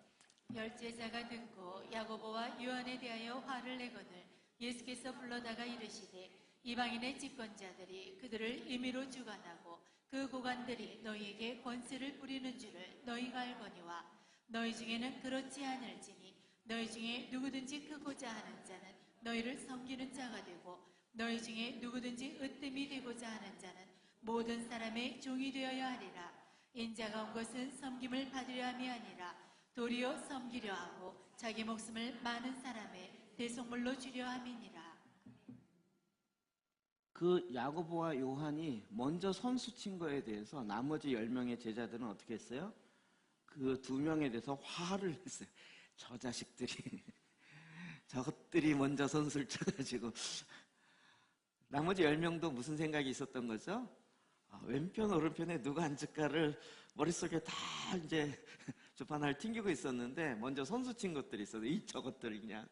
S2: 열제자가 듣고 야고보와 요한에 대하여 화를 내거늘 예수께서 불러다가 이르시되 이방인의 집권자들이 그들을 임의로 주관하고 그 고관들이 너희에게 권세를 부리는 줄을 너희가 알거니와 너희 중에는 그렇지 않을지니 너희 중에 누구든지 크고자 하는 자는 너희를 섬기는 자가 되고 너희 중에 누구든지 으뜸이 되고자 하는 자는 모든 사람의 종이 되어야 하리라. 인자가 온 것은 섬김을 받으려 함이 아니라 도리어 섬기려 하고 자기 목숨을 많은 사람의 대속물로 주려 함이니라.
S1: 그 야고보와 요한이 먼저 선수 친 거에 대해서 나머지 10명의 제자들은 어떻게 했어요? 그 2명에 대해서 화를 냈어요. 저 자식들이 저것들이 먼저 선수를 쳐가지고. 나머지 10명도 무슨 생각이 있었던 거죠? 왼편 오른편에 누가 앉을까를 머릿속에 다 이제 주판을 튕기고 있었는데 먼저 선수 친 것들이 있어서 저것들이 그냥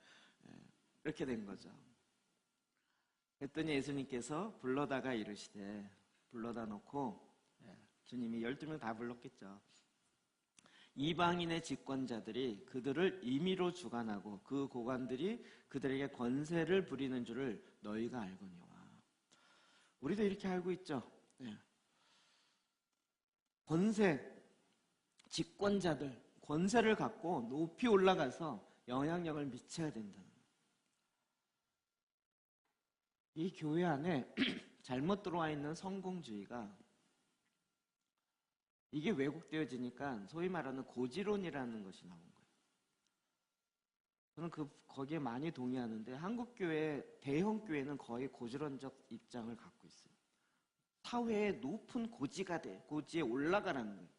S1: 이렇게 된 거죠. 그랬더니 예수님께서 불러다가 이르시되, 불러다 놓고 주님이 12명 다 불렀겠죠. 이방인의 집권자들이 그들을 임의로 주관하고 그 고관들이 그들에게 권세를 부리는 줄을 너희가 알거니와. 우리도 이렇게 알고 있죠. 권세, 집권자들, 권세를 갖고 높이 올라가서 영향력을 미쳐야 된다는 거예요. 이 교회 안에 잘못 들어와 있는 성공주의가, 이게 왜곡되어지니까 소위 말하는 고지론이라는 것이 나온 거예요. 저는 거기에 많이 동의하는데, 한국 교회, 대형 교회는 거의 고지론적 입장을 갖고 있어요. 사회의 높은 고지에 올라가라는 거예요.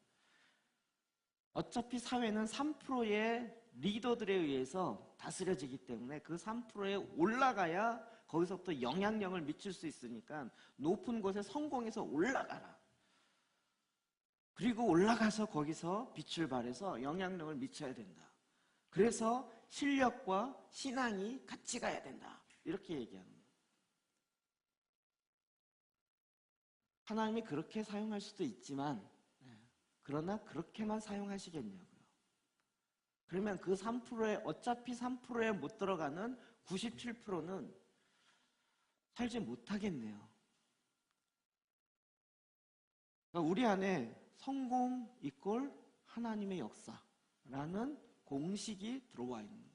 S1: 어차피 사회는 3%의 리더들에 의해서 다스려지기 때문에 그 3%에 올라가야 거기서부터 영향력을 미칠 수 있으니까 높은 곳에 성공해서 올라가라. 그리고 올라가서 거기서 빛을 발해서 영향력을 미쳐야 된다. 그래서 실력과 신앙이 같이 가야 된다. 이렇게 얘기하는 거예요. 하나님이 그렇게 사용할 수도 있지만, 그러나 그렇게만 사용하시겠냐고요. 그러면 그 3%에, 어차피 3%에 못 들어가는 97%는 살지 못하겠네요. 그러니까 우리 안에 성공 이꼴 하나님의 역사라는 공식이 들어와 있는 거예요.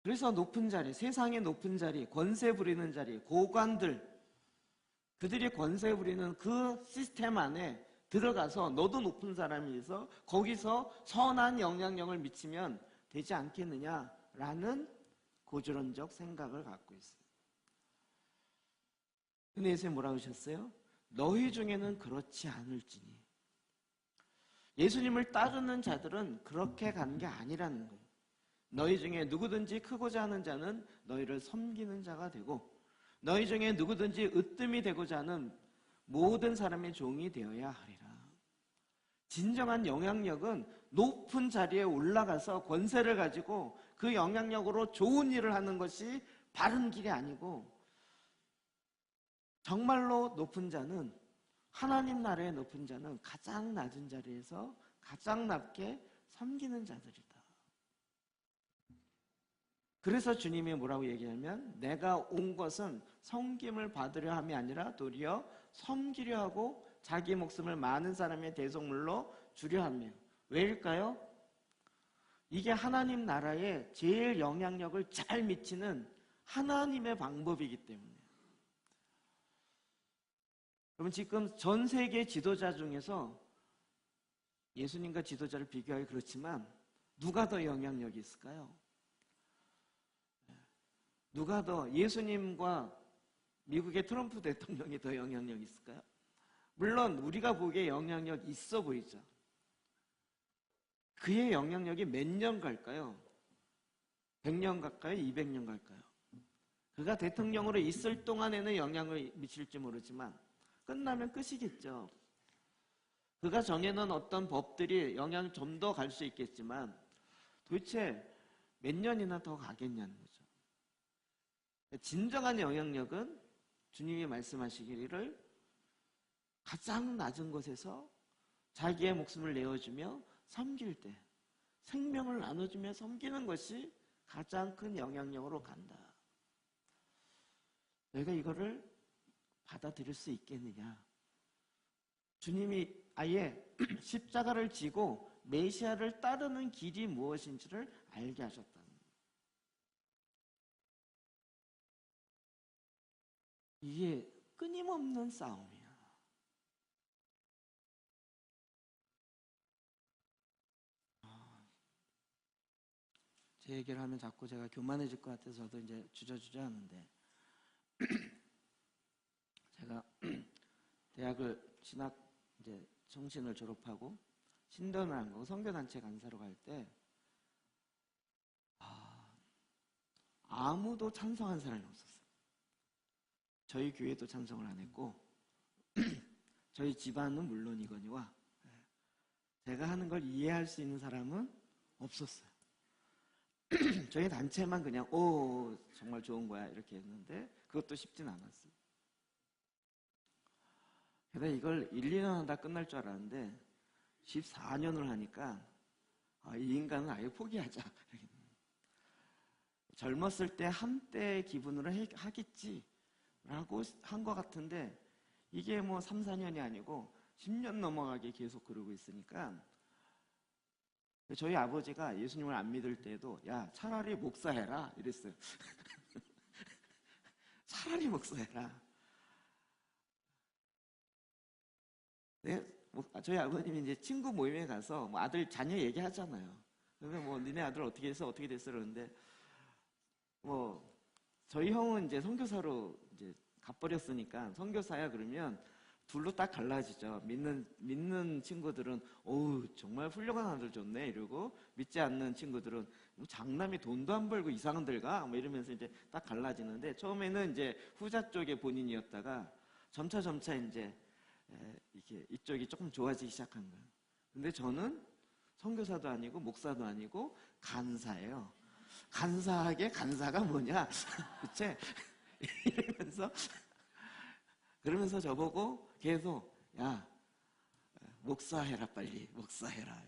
S1: 그래서 높은 자리, 세상의 높은 자리, 권세 부리는 자리, 고관들, 그들이 권세 부리는 그 시스템 안에 들어가서 너도 높은 사람이서 거기서 선한 영향력을 미치면 되지 않겠느냐라는 고지론적 생각을 갖고 있어요. 근데 예수님 뭐라고 하셨어요? 너희 중에는 그렇지 않을지니. 예수님을 따르는 자들은 그렇게 간 게 아니라는 거예요. 너희 중에 누구든지 크고자 하는 자는 너희를 섬기는 자가 되고, 너희 중에 누구든지 으뜸이 되고자 하는 모든 사람의 종이 되어야 하리라. 진정한 영향력은 높은 자리에 올라가서 권세를 가지고 그 영향력으로 좋은 일을 하는 것이 바른 길이 아니고, 정말로 높은 자는, 하나님 나라의 높은 자는 가장 낮은 자리에서 가장 낮게 섬기는 자들이다. 그래서 주님이 뭐라고 얘기하면, 내가 온 것은 섬김을 받으려 함이 아니라 도리어 섬기려 하고 자기 목숨을 많은 사람의 대속물로 주려 하며. 왜일까요? 이게 하나님 나라에 제일 영향력을 잘 미치는 하나님의 방법이기 때문에. 여러분, 지금 전 세계 지도자 중에서 예수님과 지도자를 비교하기 그렇지만 누가 더 영향력이 있을까요? 누가 더, 예수님과 미국의 트럼프 대통령이 더 영향력이 있을까요? 물론 우리가 보기에 영향력 있어 보이죠. 그의 영향력이 몇 년 갈까요? 100년 갈까요? 200년 갈까요? 그가 대통령으로 있을 동안에는 영향을 미칠지 모르지만 끝나면 끝이겠죠. 그가 정해놓은 어떤 법들이 영향 좀 더 갈 수 있겠지만 도대체 몇 년이나 더 가겠냐는 거죠. 진정한 영향력은 주님이 말씀하시기를 가장 낮은 곳에서 자기의 목숨을 내어주며 섬길 때, 생명을 나눠주며 섬기는 것이
S3: 가장 큰 영향력으로 간다. 내가 이거를 받아들일 수 있겠느냐? 주님이 아예 십자가를 지고 메시아를 따르는 길이 무엇인지를 알게 하셨다는 거예요. 이게 끊임없는 싸움이야. 제 얘기를 하면 자꾸 제가 교만해질 것 같아서 저도 이제 주저주저 하는데, 제가 대학을 신학 이제 정신을 졸업하고 신전을 한 거고 선교단체 간사로 갈 때 아무도 찬성한 사람이 없었어요. 저희 교회도 찬성을 안 했고 저희 집안은 물론이거니와 제가 하는 걸 이해할 수 있는 사람은 없었어요. 저희 단체만 그냥 오 정말 좋은 거야 이렇게 했는데 그것도 쉽진 않았어요. 그래서 이걸 1, 2년 하다 끝날 줄 알았는데 14년을 하니까 이 인간은 아예 포기하자. 젊었을 때 한때의 기분으로 하겠지라고 한 것 같은데 이게 뭐 3, 4년이 아니고 10년 넘어가게 계속 그러고 있으니까 저희 아버지가 예수님을 안 믿을 때도 야 차라리 목사해라 이랬어요. 차라리 목사해라. 네, 저희 아버님이 이제 친구 모임에 가서 뭐 아들 자녀 얘기하잖아요. 그러면 뭐 니네 아들 어떻게 했어 어떻게 됐어 그러는데 뭐 저희 형은 이제 선교사로 이제 가버렸으니까 선교사야 그러면 둘로 딱 갈라지죠. 믿는 친구들은 어우 정말 훌륭한 아들 좋네 이러고 믿지 않는 친구들은 뭐 장남이 돈도 안 벌고 이상한 데를 가 뭐 이러면서 이제 딱 갈라지는데 처음에는 이제 후자 쪽에 본인이었다가 점차 이제 이게 이쪽이 조금 좋아지기 시작한 거예요. 근데 저는 선교사도 아니고 목사도 아니고 간사예요. 간사하게 간사가 뭐냐? 그치? 이러면서 그러면서 저보고 계속 야 목사해라 빨리 목사해라.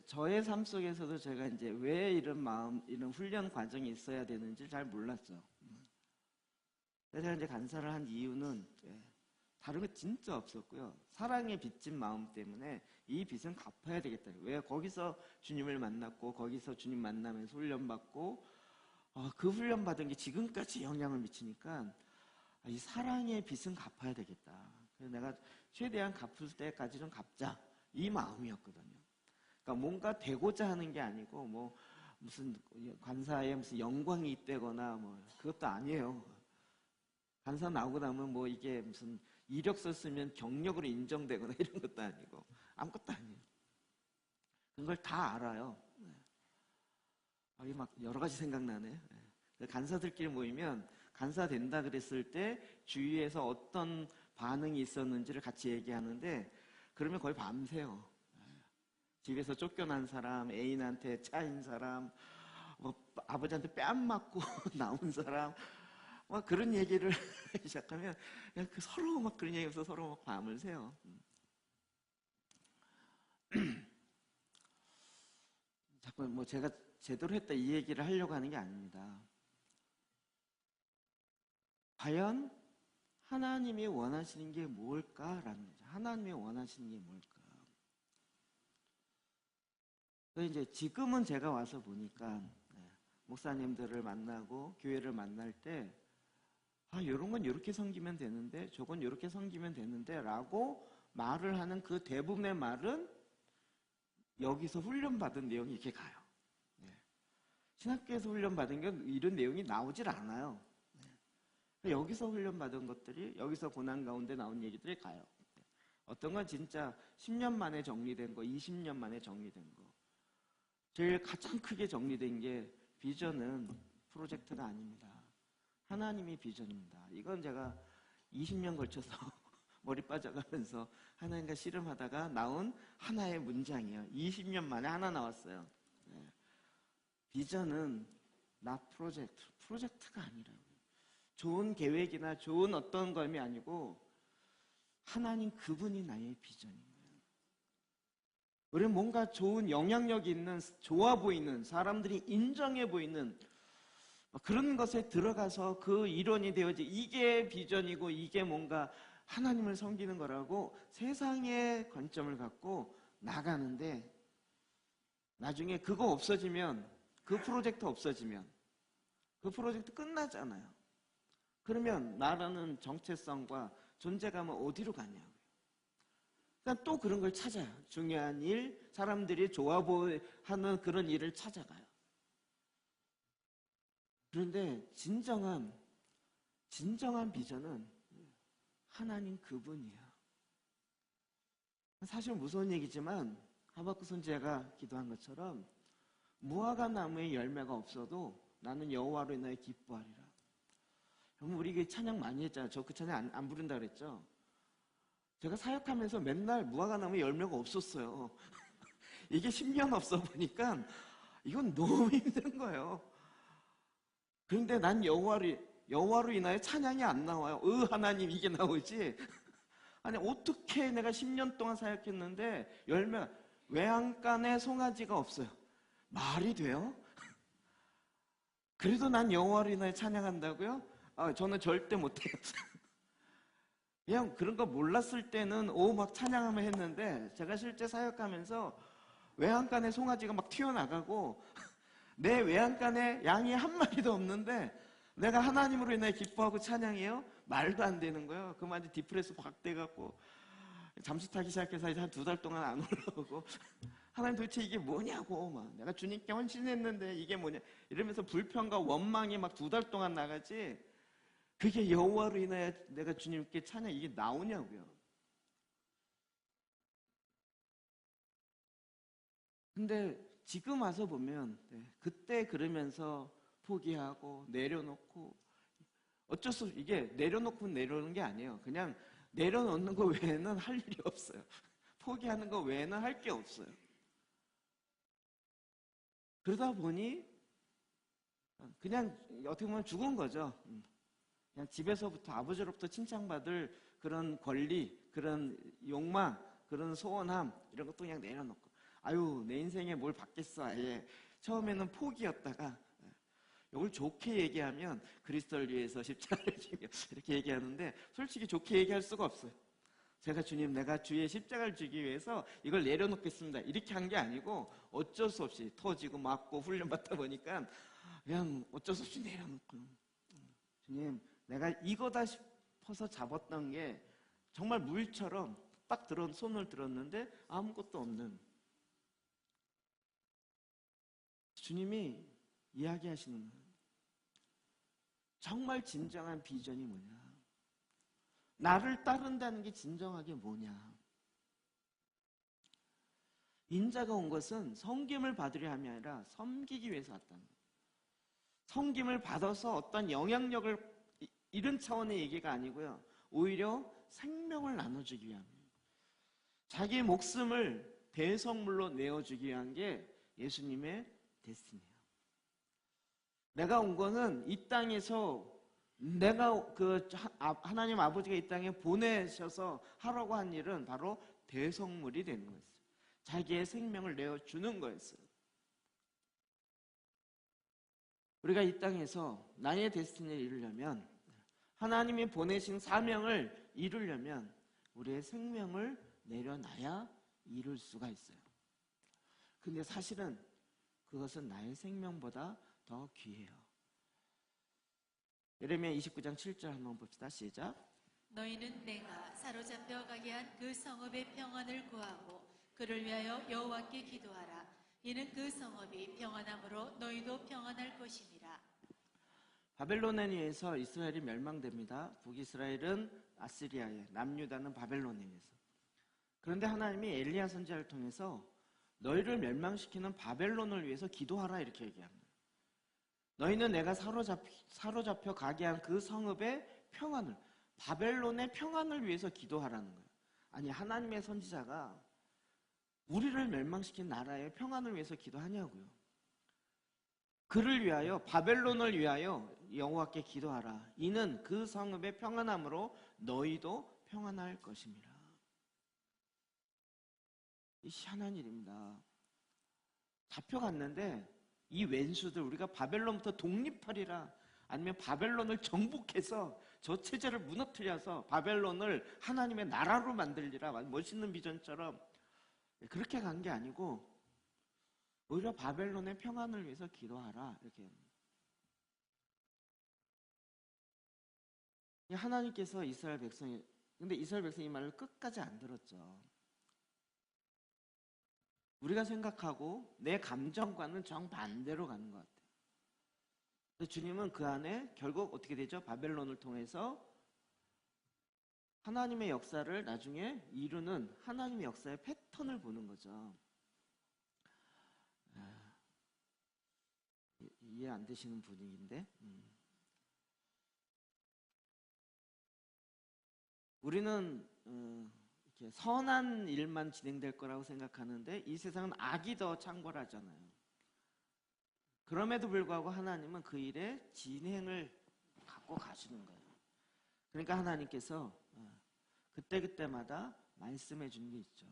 S3: 저의 삶 속에서도 제가 이제 왜 이런 마음, 이런 훈련 과정이 있어야 되는지 잘 몰랐죠. 그래서 제가 이제 간사를 한 이유는 다른 거 진짜 없었고요. 사랑에 빚진 마음 때문에 이 빚은 갚아야 되겠다. 왜 거기서 주님을 만났고 거기서 주님 만나면서 훈련받고 그 훈련받은 게 지금까지 영향을 미치니까 이 사랑의 빚은 갚아야 되겠다. 그래서 내가 최대한 갚을 때까지 좀 갚자. 이 마음이었거든요. 그러니까 뭔가 되고자 하는 게 아니고 뭐 무슨 관사에 무슨 영광이 있다거나 뭐 그것도 아니에요. 간사 나오고 나면 뭐 이게 무슨 이력서 쓰면 경력으로 인정되거나 이런 것도 아니고 아무것도 아니에요. 그걸 다 알아요. 막 여러 가지 생각나네. 간사들끼리 모이면 간사 된다 그랬을 때 주위에서 어떤 반응이 있었는지를 같이 얘기하는데 그러면 거의 밤새요. 집에서 쫓겨난 사람, 애인한테 차인 사람, 뭐 아버지한테 뺨 맞고 나온 사람, 막 그런 얘기를 시작하면 그냥 서로 막 그런 얘기하면서 서로 막 밤을 새요. 자꾸 뭐 제가 제대로 했다 이 얘기를 하려고 하는 게 아닙니다. 과연 하나님이 원하시는 게 뭘까라는 거죠. 하나님이 원하시는 게 뭘까? 그래서 이제 지금은 제가 와서 보니까 목사님들을 만나고 교회를 만날 때 이런 건 이렇게 섬기면 되는데 저건 이렇게 섬기면 되는데 라고 말을 하는 그 대부분의 말은 여기서 훈련받은 내용이 이렇게 가요. 신학교에서 훈련받은 게 이런 내용이 나오질 않아요. 여기서 훈련받은 것들이 여기서 고난 가운데 나온 얘기들이 가요. 어떤 건 진짜 10년 만에 정리된 거, 20년 만에 정리된 거. 제일 가장 크게 정리된 게 비전은 프로젝트가 아닙니다. 하나님이 비전입니다. 이건 제가 20년 걸쳐서 머리 빠져가면서 하나님과 씨름하다가 나온 하나의 문장이에요. 20년 만에 하나 나왔어요. 비전은 나 프로젝트가 아니라고요. 좋은 계획이나 좋은 어떤 것이 아니고 하나님 그분이 나의 비전인 거예요. 우리는 뭔가 좋은 영향력이 있는, 좋아 보이는, 사람들이 인정해 보이는 그런 것에 들어가서 그 일원이 되어지, 이게 비전이고 이게 뭔가 하나님을 섬기는 거라고 세상의 관점을 갖고 나가는데, 나중에 그거 없어지면, 그 프로젝트 없어지면 그 프로젝트 끝나잖아요. 그러면 나라는 정체성과 존재감은 어디로 가냐고요. 그러니까 또 그런 걸 찾아요. 중요한 일, 사람들이 좋아 하는 그런 일을 찾아가요. 그런데 진정한 비전은 하나님 그분이에요. 사실 무서운 얘기지만 하박국 선지자가 기도한 것처럼 무화과 나무에 열매가 없어도 나는 여호와로 인하여 기뻐하리라. 여러분, 우리 그 찬양 많이 했잖아요. 저 그 찬양 안 부른다 그랬죠. 제가 사역하면서 맨날 무화과 나무에 열매가 없었어요. 이게 10년 없어 보니까 이건 너무 힘든 거예요. 그런데 난 여호와로 인하여 찬양이 안 나와요. 하나님, 이게 나오지. 아니, 어떻게 내가 10년 동안 사역했는데 외양간에 송아지가 없어요. 말이 돼요? 그래도 난 여호와로 인하여 찬양한다고요? 저는 절대 못해요. 그냥 그런 거 몰랐을 때는 막 찬양하면 했는데, 제가 실제 사역하면서 외양간에 송아지가 막 튀어나가고 내 외양간에 양이 한 마리도 없는데 내가 하나님으로 인해 기뻐하고 찬양해요? 말도 안 되는 거예요. 그만 이제 디프레스 확 돼갖고 잠수 타기 시작해서 이제 한 2달 동안 안 올라오고, 하나님 도대체 이게 뭐냐고, 막 내가 주님께 헌신했는데 이게 뭐냐 이러면서 불평과 원망이 막 2달 동안 나가지, 그게 여호와로 인하여 내가 주님께 찬양, 이게 나오냐고요. 근데 지금 와서 보면 그때 그러면서 포기하고 내려놓고, 어쩔 수 없이 이게 내려놓고 내려오는 게 아니에요. 그냥 내려놓는 거 외에는 할 일이 없어요. 포기하는 거 외에는 할 게 없어요. 그러다 보니 그냥 어떻게 보면 죽은 거죠. 그냥 집에서부터, 아버지로부터 칭찬받을 그런 권리, 그런 욕망, 그런 소원함, 이런 것도 그냥 내려놓고, 내 인생에 뭘 받겠어, 아예. 처음에는 포기였다가, 이걸 좋게 얘기하면 그리스도를 위해서 십자가를 지며 이렇게 얘기하는데, 솔직히 좋게 얘기할 수가 없어요. 주님, 내가 주의 십자가를 지기 위해서 이걸 내려놓겠습니다, 이렇게 한 게 아니고, 어쩔 수 없이 터지고 맞고 훈련받다 보니까 그냥 어쩔 수 없이 내려놓고, 주님, 내가 이거다 싶어서 잡았던 게 정말 물처럼 딱 손을 들었는데 아무것도 없는, 주님이 이야기하시는 거예요. 정말 진정한 비전이 뭐냐, 나를 따른다는 게 진정하게 뭐냐. 인자가 온 것은 섬김을 받으려 함이 아니라 섬기기 위해서 왔다는 거예요. 섬김을 받아서 어떤 영향력을 이런 차원의 얘기가 아니고요, 오히려 생명을 나눠주기 위함이에요. 자기의 목숨을 대성물로 내어주기 위한 게 예수님의 데스티니예요. 내가 온 거는 이 땅에서 내가 하나님 아버지가 이 땅에 보내셔서 하라고 한 일은 바로 대성물이 되는 거였어요. 자기의 생명을 내어주는 거였어요. 우리가 이 땅에서 나의 데스티니를 이루려면, 하나님이 보내신 사명을 이루려면 우리의 생명을 내려놔야 이룰 수가 있어요. 근데 사실은 그것은 나의 생명보다 더 귀해요. 예레미야 29장 7절 한번 봅시다. 시작.
S2: 너희는 내가 사로잡혀 가게 한 그 성읍의 평안을 구하고 그를 위하여 여호와께 기도하라. 이는 그 성읍이 평안함으로 너희도 평안할 것임이라.
S3: 바벨론에 의해서 이스라엘이 멸망됩니다. 북이스라엘은 아시리아에, 남유다는 바벨론에 의해서. 그런데 하나님이 엘리야 선지자를 통해서 너희를 멸망시키는 바벨론을 위해서 기도하라, 이렇게 얘기합니다. 너희는 내가 사로잡혀 가게 한 그 성읍의 평안을, 바벨론의 평안을 위해서 기도하라는 거예요. 아니, 하나님의 선지자가 우리를 멸망시킨 나라의 평안을 위해서 기도하냐고요. 그를 위하여, 바벨론을 위하여 여호와께 기도하라. 이는 그 성읍의 평안함으로 너희도 평안할 것입니다. 이 희한한 일입니다. 잡혀갔는데 이 왼수들 우리가 바벨론부터 독립하리라 아니면 바벨론을 정복해서 저 체제를 무너뜨려서 바벨론을 하나님의 나라로 만들리라 멋있는 비전처럼 그렇게 간 게 아니고 오히려 바벨론의 평안을 위해서 기도하라 이렇게. 하나님께서 이스라엘 백성이 근데 이스라엘 백성이 이 말을 끝까지 안 들었죠. 우리가 생각하고 내 감정과는 정반대로 가는 것 같아요. 주님은 그 안에 결국 어떻게 되죠? 바벨론을 통해서 하나님의 역사를 나중에 이루는 하나님의 역사의 패턴을 보는 거죠. 이해 안 되시는 분위기인데 우리는 이렇게 선한 일만 진행될 거라고 생각하는데 이 세상은 악이 더 창궐하잖아요. 그럼에도 불구하고 하나님은 그 일의 진행을 갖고 가시는 거예요. 그러니까 하나님께서 그때그때마다 말씀해 주는 게 있죠.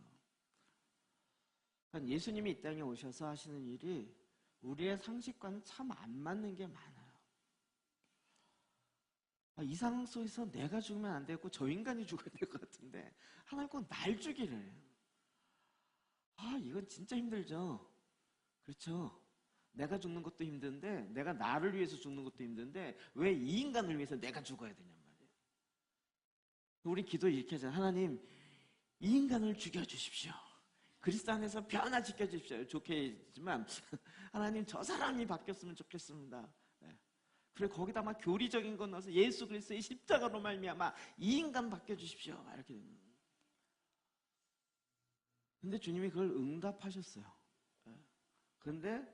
S3: 그러니까 예수님이 이 땅에 오셔서 하시는 일이 우리의 상식과는 참 안 맞는 게 많아요. 이 상황 속에서 내가 죽으면 안 되고 저 인간이 죽어야 될 것 같은데 하나님 꼭 날 죽이래. 이건 진짜 힘들죠. 그렇죠. 내가 죽는 것도 힘든데 내가 나를 위해서 죽는 것도 힘든데 왜 이 인간을 위해서 내가 죽어야 되냔 말이에요. 우리 기도 이렇게 하잖아요. 하나님 이 인간을 죽여주십시오. 그리스도 안에서 변화시켜 주십시오. 좋게 했지만 하나님 저 사람이 바뀌었으면 좋겠습니다. 그래 거기다 막 교리적인 거 넣어서 예수 그리스도의 십자가로 말미암아 이 인간 바뀌어주십시오 이렇게 되는 거예요. 근데 주님이 그걸 응답하셨어요. 그런데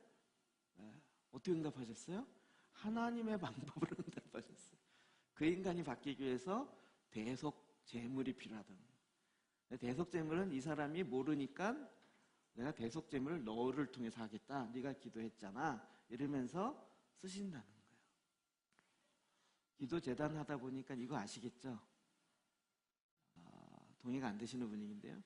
S3: 어떻게 응답하셨어요? 하나님의 방법으로 응답하셨어요. 그 인간이 바뀌기 위해서 대속 제물이 필요하다는 거예요. 대속 제물은 이 사람이 모르니까 내가 대속 제물을 너를 통해서 하겠다. 네가 기도했잖아. 이러면서 쓰신다는 거예요. 기도 재단 하다 보니까 이거 아시겠죠? 동의가 안 되시는 분위기인데요.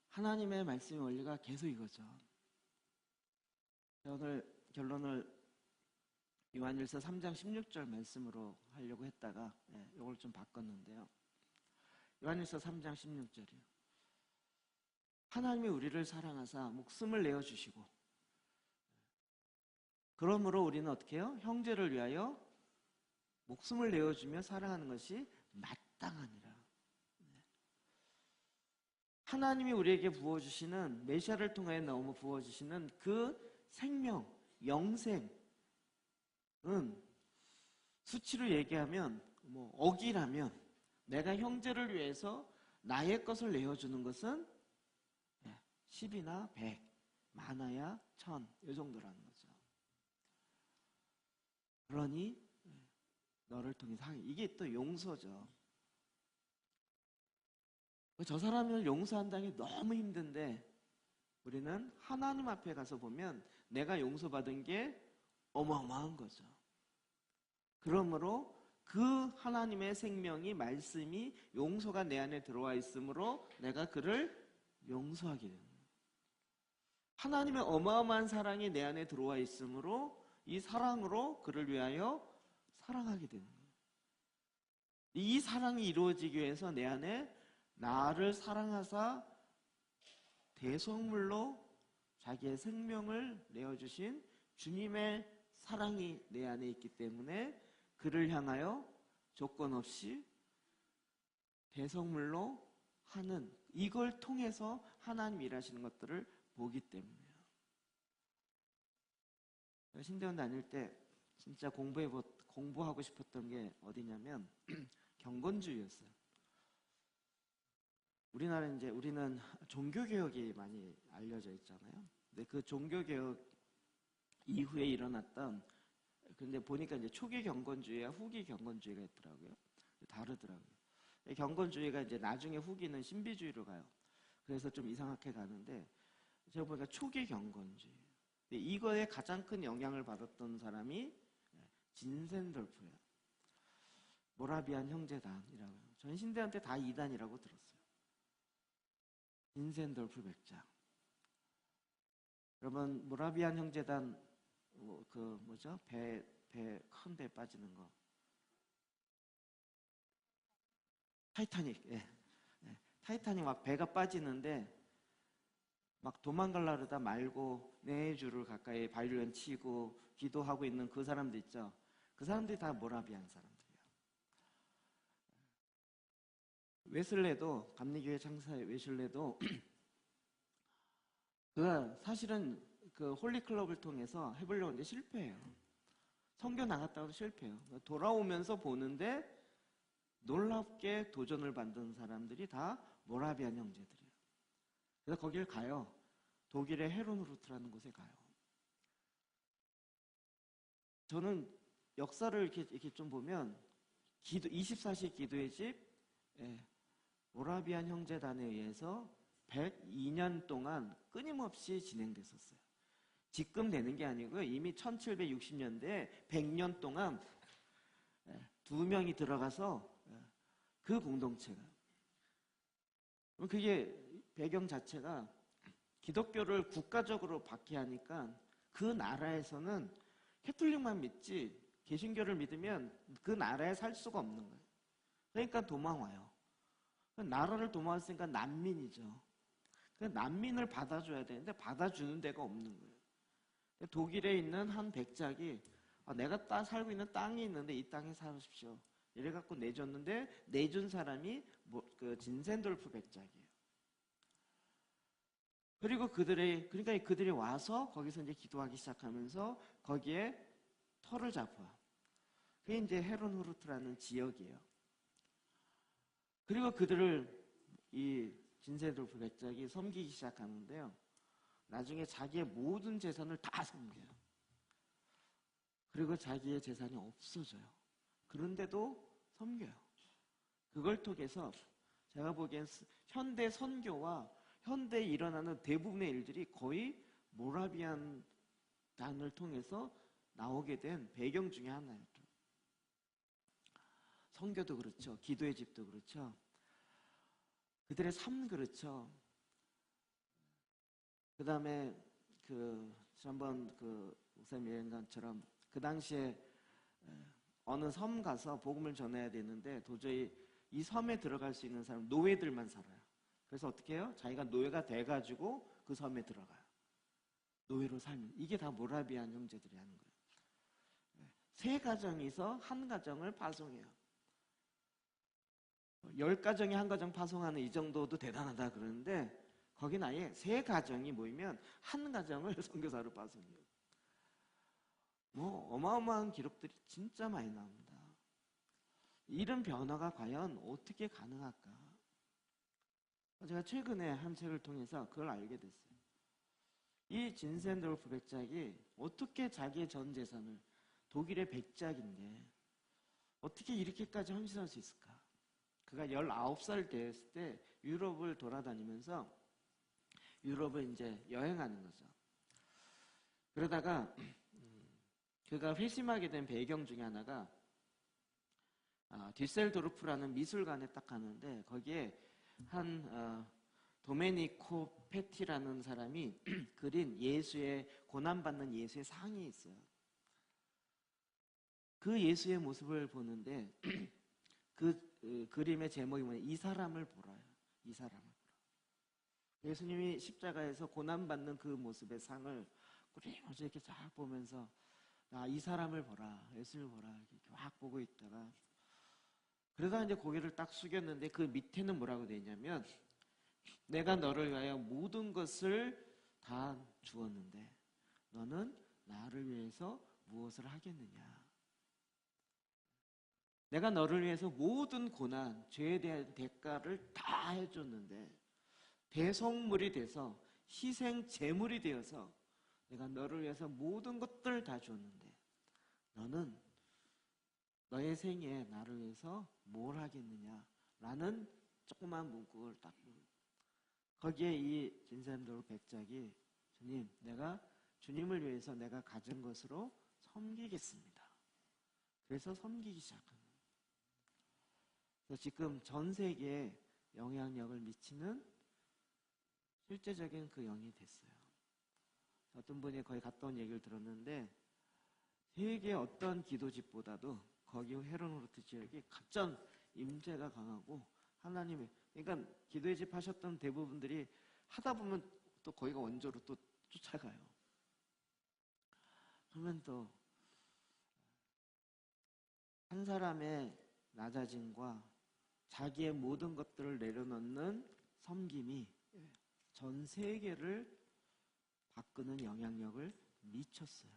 S3: 하나님의 말씀의 원리가 계속 이거죠. 오늘 결론을 요한일서 3장 16절 말씀으로 하려고 했다가 이걸 좀 바꿨는데요. 요한일서 3장 16절이요. 하나님이 우리를 사랑하사 목숨을 내어주시고 그러므로 우리는 어떻게 해요? 형제를 위하여 목숨을 내어주며 사랑하는 것이 마땅하니라. 하나님이 우리에게 부어주시는 메시아를 통하여 너무 부어주시는 그 생명, 영생은 수치로 얘기하면 억이라면 내가 형제를 위해서 나의 것을 내어주는 것은 10이나 100, 많아야 1000, 이 정도라는 거죠. 그러니 너를 통해서 이게 또 용서죠. 저 사람을 용서한다는 게 너무 힘든데 우리는 하나님 앞에 가서 보면 내가 용서받은 게 어마어마한 거죠. 그러므로 그 하나님의 생명이 말씀이 용서가 내 안에 들어와 있으므로 내가 그를 용서하게 됩니다. 하나님의 어마어마한 사랑이 내 안에 들어와 있으므로 이 사랑으로 그를 위하여 사랑하게 되는 거예요. 이 사랑이 이루어지기 위해서 내 안에 나를 사랑하사 대속물로 자기의 생명을 내어주신 주님의 사랑이 내 안에 있기 때문에 그를 향하여 조건 없이 대속물로 하는 이걸 통해서 하나님 일하시는 것들을 보기 때문이에요. 신대원 다닐 때 진짜 공부하고 싶었던 게 어디냐면 경건주의였어요. 우리는 종교개혁이 많이 알려져 있잖아요. 근데 그 종교개혁 이후에 일어났던 근데 보니까 이제 초기 경건주의와 후기 경건주의가 있더라고요. 다르더라고요. 경건주의가 이제 나중에 후기는 신비주의로 가요. 그래서 좀 이상하게 가는데 제가 보니까 초기 경건주의. 이거에 가장 큰 영향을 받았던 사람이 진센돌프예요. 모라비안 형제단이라고요. 전 신대한 때 다 이단이라고 들었어요. 빈센돌프 백작. 여러분 모라비안 형제단 그 뭐죠? 배 큰 배 빠지는 거. 타이타닉. 예. 예. 타이타닉 막 배가 빠지는데 막 도망가려고 그러다 말고 4주를 가까이 바이올린 치고 기도하고 있는 그 사람들 있죠. 그 사람들이 다 모라비안 사람들이에요. 웨슬레도 감리교회 창사의 웨슬레도 그가 사실은 그 홀리클럽을 통해서 해보려고 했는데 실패해요. 선교 나갔다고 실패해요. 돌아오면서 보는데 놀랍게 도전을 받은 사람들이 다 모라비안 형제들이에요. 그래서 거길 가요. 독일의 헤론루트라는 곳에 가요. 저는 역사를 이렇게 좀 보면 24시 기도의 집 모라비안 형제단에 의해서 102년 동안 끊임없이 진행됐었어요. 지금 되는 게 아니고요. 이미 1760년대에 100년 동안 2명이 들어가서 그 공동체가 그게 배경 자체가 기독교를 국가적으로 박해하니까 그 나라에서는 캐톨릭만 믿지 개신교를 믿으면 그 나라에 살 수가 없는 거예요. 그러니까 도망와요. 나라를 도망왔으니까 난민이죠. 난민을 받아줘야 되는데 받아주는 데가 없는 거예요. 독일에 있는 한 백작이 내가 살고 있는 땅이 있는데 이 땅에 사십시오. 이래갖고 내줬는데 내준 사람이 그 진센돌프 백작이에요. 그리고 그들이 와서 거기서 이제 기도하기 시작하면서 거기에 터를 잡아요. 그게 이제 헤론후르트라는 지역이에요. 그리고 그들을 이 진센돌프 백작이 섬기기 시작하는데요. 나중에 자기의 모든 재산을 다 섬겨요. 그리고 자기의 재산이 없어져요. 그런데도 섬겨요. 그걸 통해서 제가 보기엔 현대 선교와 현대에 일어나는 대부분의 일들이 거의 모라비안 단을 통해서 나오게 된 배경 중에 하나예요. 선교도 그렇죠. 기도의 집도 그렇죠. 그들의 삶 그렇죠. 그 다음에 지난번 목사님 여행단처럼 그 당시에 어느 섬 가서 복음을 전해야 되는데 도저히 이 섬에 들어갈 수 있는 사람 노예들만 살아요. 그래서 어떻게 해요? 자기가 노예가 돼가지고 그 섬에 들어가요. 노예로 살면 이게 다 모라비안 형제들이 하는 거예요. 3가정이서 한 가정을 파송해요. 10가정이 한 가정 파송하는 이 정도도 대단하다 그러는데 거긴 아예 3가정이 모이면 한 가정을 선교사로 파송해요. 어마어마한 기록들이 진짜 많이 나옵니다. 이런 변화가 과연 어떻게 가능할까? 제가 최근에 한 책을 통해서 그걸 알게 됐어요. 이 진센돌프 백작이 어떻게 자기의 전 재산을 독일의 백작인데 어떻게 이렇게까지 헌신할 수 있을까? 그가 19살 되었을 때 유럽을 돌아다니면서 유럽을 이제 여행하는 거죠. 그러다가 그가 회심하게 된 배경 중에 하나가 듀셀도르프라는 미술관에 딱 가는데 거기에 한 도메니코 페티라는 사람이 그린 고난받는 예수의 상이 있어요. 그 예수의 모습을 보는데 그 그림의 제목이 뭐냐면 이 사람을 보라요. 이 사람을 보라. 예수님이 십자가에서 고난받는 그 모습의 상을 꾸림없이 이렇게 쫙 보면서 이 사람을 보라, 예수를 보라 이렇게 막 보고 있다가 그러다 이제 고개를 딱 숙였는데 그 밑에는 뭐라고 되어 있냐면 내가 너를 위하여 모든 것을 다 주었는데 너는 나를 위해서 무엇을 하겠느냐. 내가 너를 위해서 모든 고난, 죄에 대한 대가를 다 해줬는데 대속물이 돼서 희생 제물이 되어서 내가 너를 위해서 모든 것들을 다 줬는데 너는 너의 생에 나를 위해서 뭘 하겠느냐 라는 조그만 문구를 딱 거기에 이 진센돌프 백작이 주님 내가 주님을 위해서 내가 가진 것으로 섬기겠습니다. 그래서 섬기기 시작합니다. 그래서 지금 전 세계에 영향력을 미치는 실제적인 그 영이 됐어요. 어떤 분이 거기 갔다 온 얘기를 들었는데 세계 어떤 기도집보다도 거기 헤르노르트 지역이 가장 임재가 강하고 하나님의, 그러니까 기도의 집 하셨던 대부분들이 하다 보면 또 거기가 원조로 또 쫓아가요. 그러면 또 한 사람의 낮아짐과 자기의 모든 것들을 내려놓는 섬김이 전 세계를 바꾸는 영향력을 미쳤어요.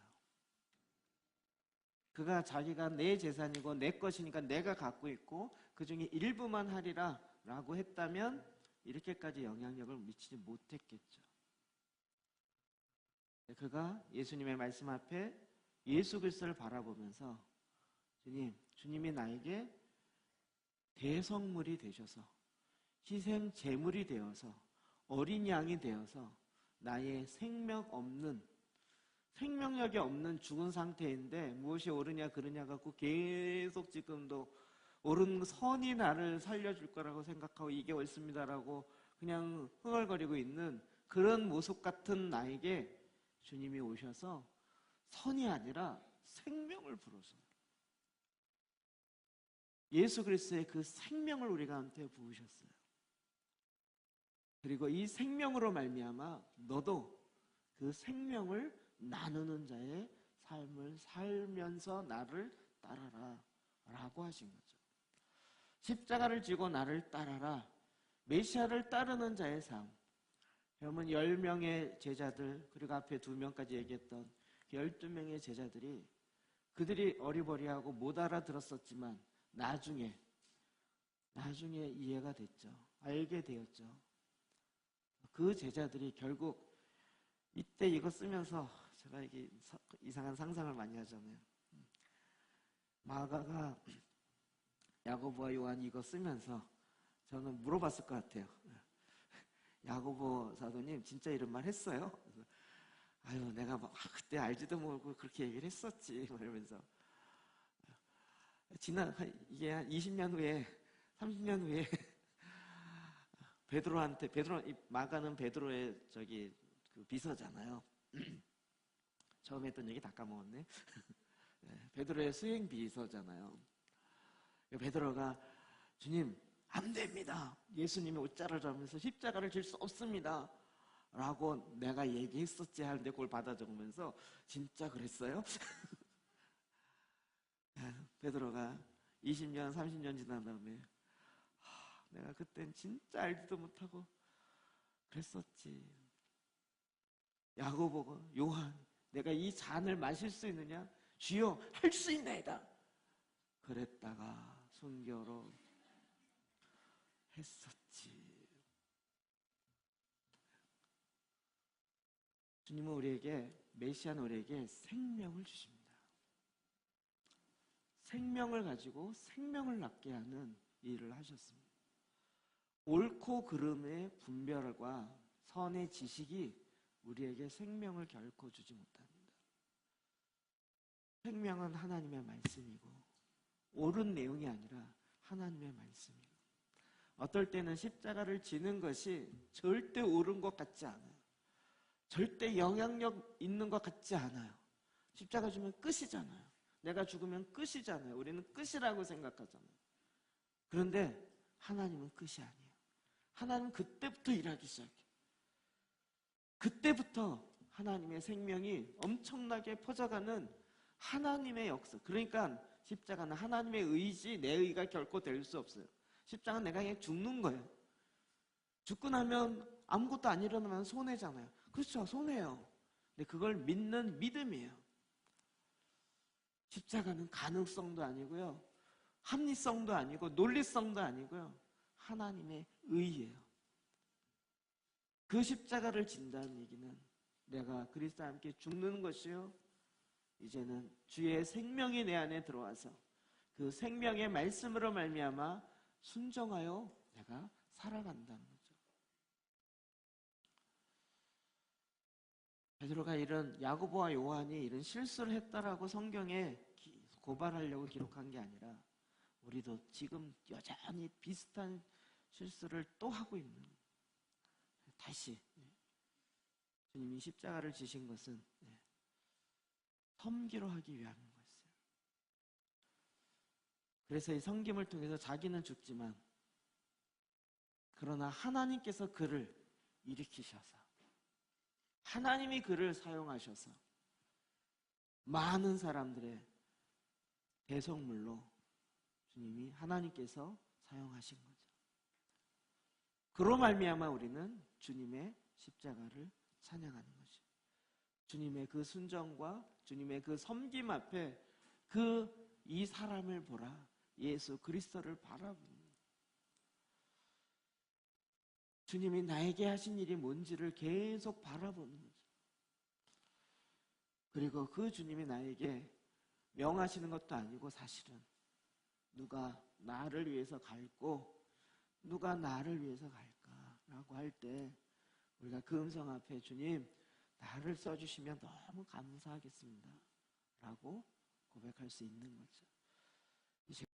S3: 그가 자기가 내 재산이고 내 것이니까 내가 갖고 있고 그 중에 일부만 하리라 라고 했다면 이렇게까지 영향력을 미치지 못했겠죠. 그가 예수님의 말씀 앞에 예수 그리스도를 바라보면서 주님이 나에게 대성물이 되셔서 희생 제물이 되어서 어린 양이 되어서 나의 생명력이 없는 죽은 상태인데 무엇이 옳으냐 그르냐 갖고 계속 지금도 옳은 선이 나를 살려줄 거라고 생각하고 이게 옳습니다라고 그냥 흥얼거리고 있는 그런 모습 같은 나에게 주님이 오셔서 선이 아니라 생명을 부어서 예수 그리스도의 그 생명을 우리 가운데 부으셨어요. 그리고 이 생명으로 말미암아 너도 그 생명을 나누는 자의 삶을 살면서 나를 따라라 라고 하신 거죠. 십자가를 지고 나를 따라라. 메시아를 따르는 자의 삶. 여러분 10명의 제자들 그리고 앞에 2명까지 얘기했던 12명의 제자들이 그들이 어리버리하고 못 알아들었었지만 나중에 이해가 됐죠. 알게 되었죠. 그 제자들이 결국 이때 이거 쓰면서 제가 이게 이상한 상상을 많이 하잖아요. 마가가 야고보와 요한이 이거 쓰면서 저는 물어봤을 것 같아요. 야고보 사도님 진짜 이런 말 했어요? 그래서, 아유 내가 그때 알지도 모르고 그렇게 얘기를 했었지 이러면서 이게 한 20년 후에 30년 후에 마가는 베드로의 그 비서잖아요. 처음 했던 얘기 다 까먹었네. 베드로의 수행 비서잖아요. 베드로가 주님 안 됩니다. 예수님이 옷자를 잡으면서 십자가를 질 수 없습니다. 라고 내가 얘기했었지 하는데 그걸 받아 적으면서 진짜 그랬어요? 베드로가 20년, 30년 지난 다음에 내가 그땐 진짜 알지도 못하고 그랬었지. 야고보가 요한 내가 이 잔을 마실 수 있느냐? 주여 할 수 있나이다. 그랬다가 순교로 했었지. 주님은 우리에게 메시아는 우리에게 생명을 주십니다. 생명을 가지고 생명을 낳게 하는 일을 하셨습니다. 옳고 그름의 분별과 선의 지식이 우리에게 생명을 결코 주지 못합니다. 생명은 하나님의 말씀이고 옳은 내용이 아니라 하나님의 말씀이에요. 어떨 때는 십자가를 지는 것이 절대 옳은 것 같지 않아요. 절대 영향력 있는 것 같지 않아요. 십자가 주면 끝이잖아요. 내가 죽으면 끝이잖아요. 우리는 끝이라고 생각하잖아요. 그런데 하나님은 끝이 아니에요. 하나님은 그때부터 일하기 시작해요. 그때부터 하나님의 생명이 엄청나게 퍼져가는 하나님의 역사. 그러니까 십자가는 하나님의 의지, 내 의가 결코 될 수 없어요. 십자가는 내가 그냥 죽는 거예요. 죽고 나면 아무것도 안 일어나면 손해잖아요. 그렇죠, 손해요. 근데 그걸 믿는 믿음이에요. 십자가는 가능성도 아니고요, 합리성도 아니고 논리성도 아니고요, 하나님의 의예요. 그 십자가를 진다는 얘기는 내가 그리스도와 함께 죽는 것이요, 이제는 주의 생명이 내 안에 들어와서 그 생명의 말씀으로 말미암아 순종하여 내가 살아간다는 거죠. 베드로가 이런 야고보와 요한이 이런 실수를 했다라고 성경에 고발하려고 기록한 게 아니라 우리도 지금 여전히 비슷한 실수를 또 하고 있는, 다시 주님이 십자가를 지신 것은 섬기로 하기 위함인 거였어요. 그래서 이 섬김을 통해서 자기는 죽지만 그러나 하나님께서 그를 일으키셔서 하나님이 그를 사용하셔서 많은 사람들의 대속물로 주님이 하나님께서 사용하신 거죠. 그로 말미암아 우리는 주님의 십자가를 찬양하는 거죠. 주님의 그 순종과 주님의 그 섬김 앞에 이 사람을 보라, 예수 그리스도를 바라보는, 주님이 나에게 하신 일이 뭔지를 계속 바라보는 거죠. 그리고 그 주님이 나에게 명하시는 것도 아니고 사실은 누가 나를 위해서 갈고 누가 나를 위해서 갈까라고 할 때 우리가 그 음성 앞에 주님 나를 써주시면 너무 감사하겠습니다 라고 고백할 수 있는 거죠.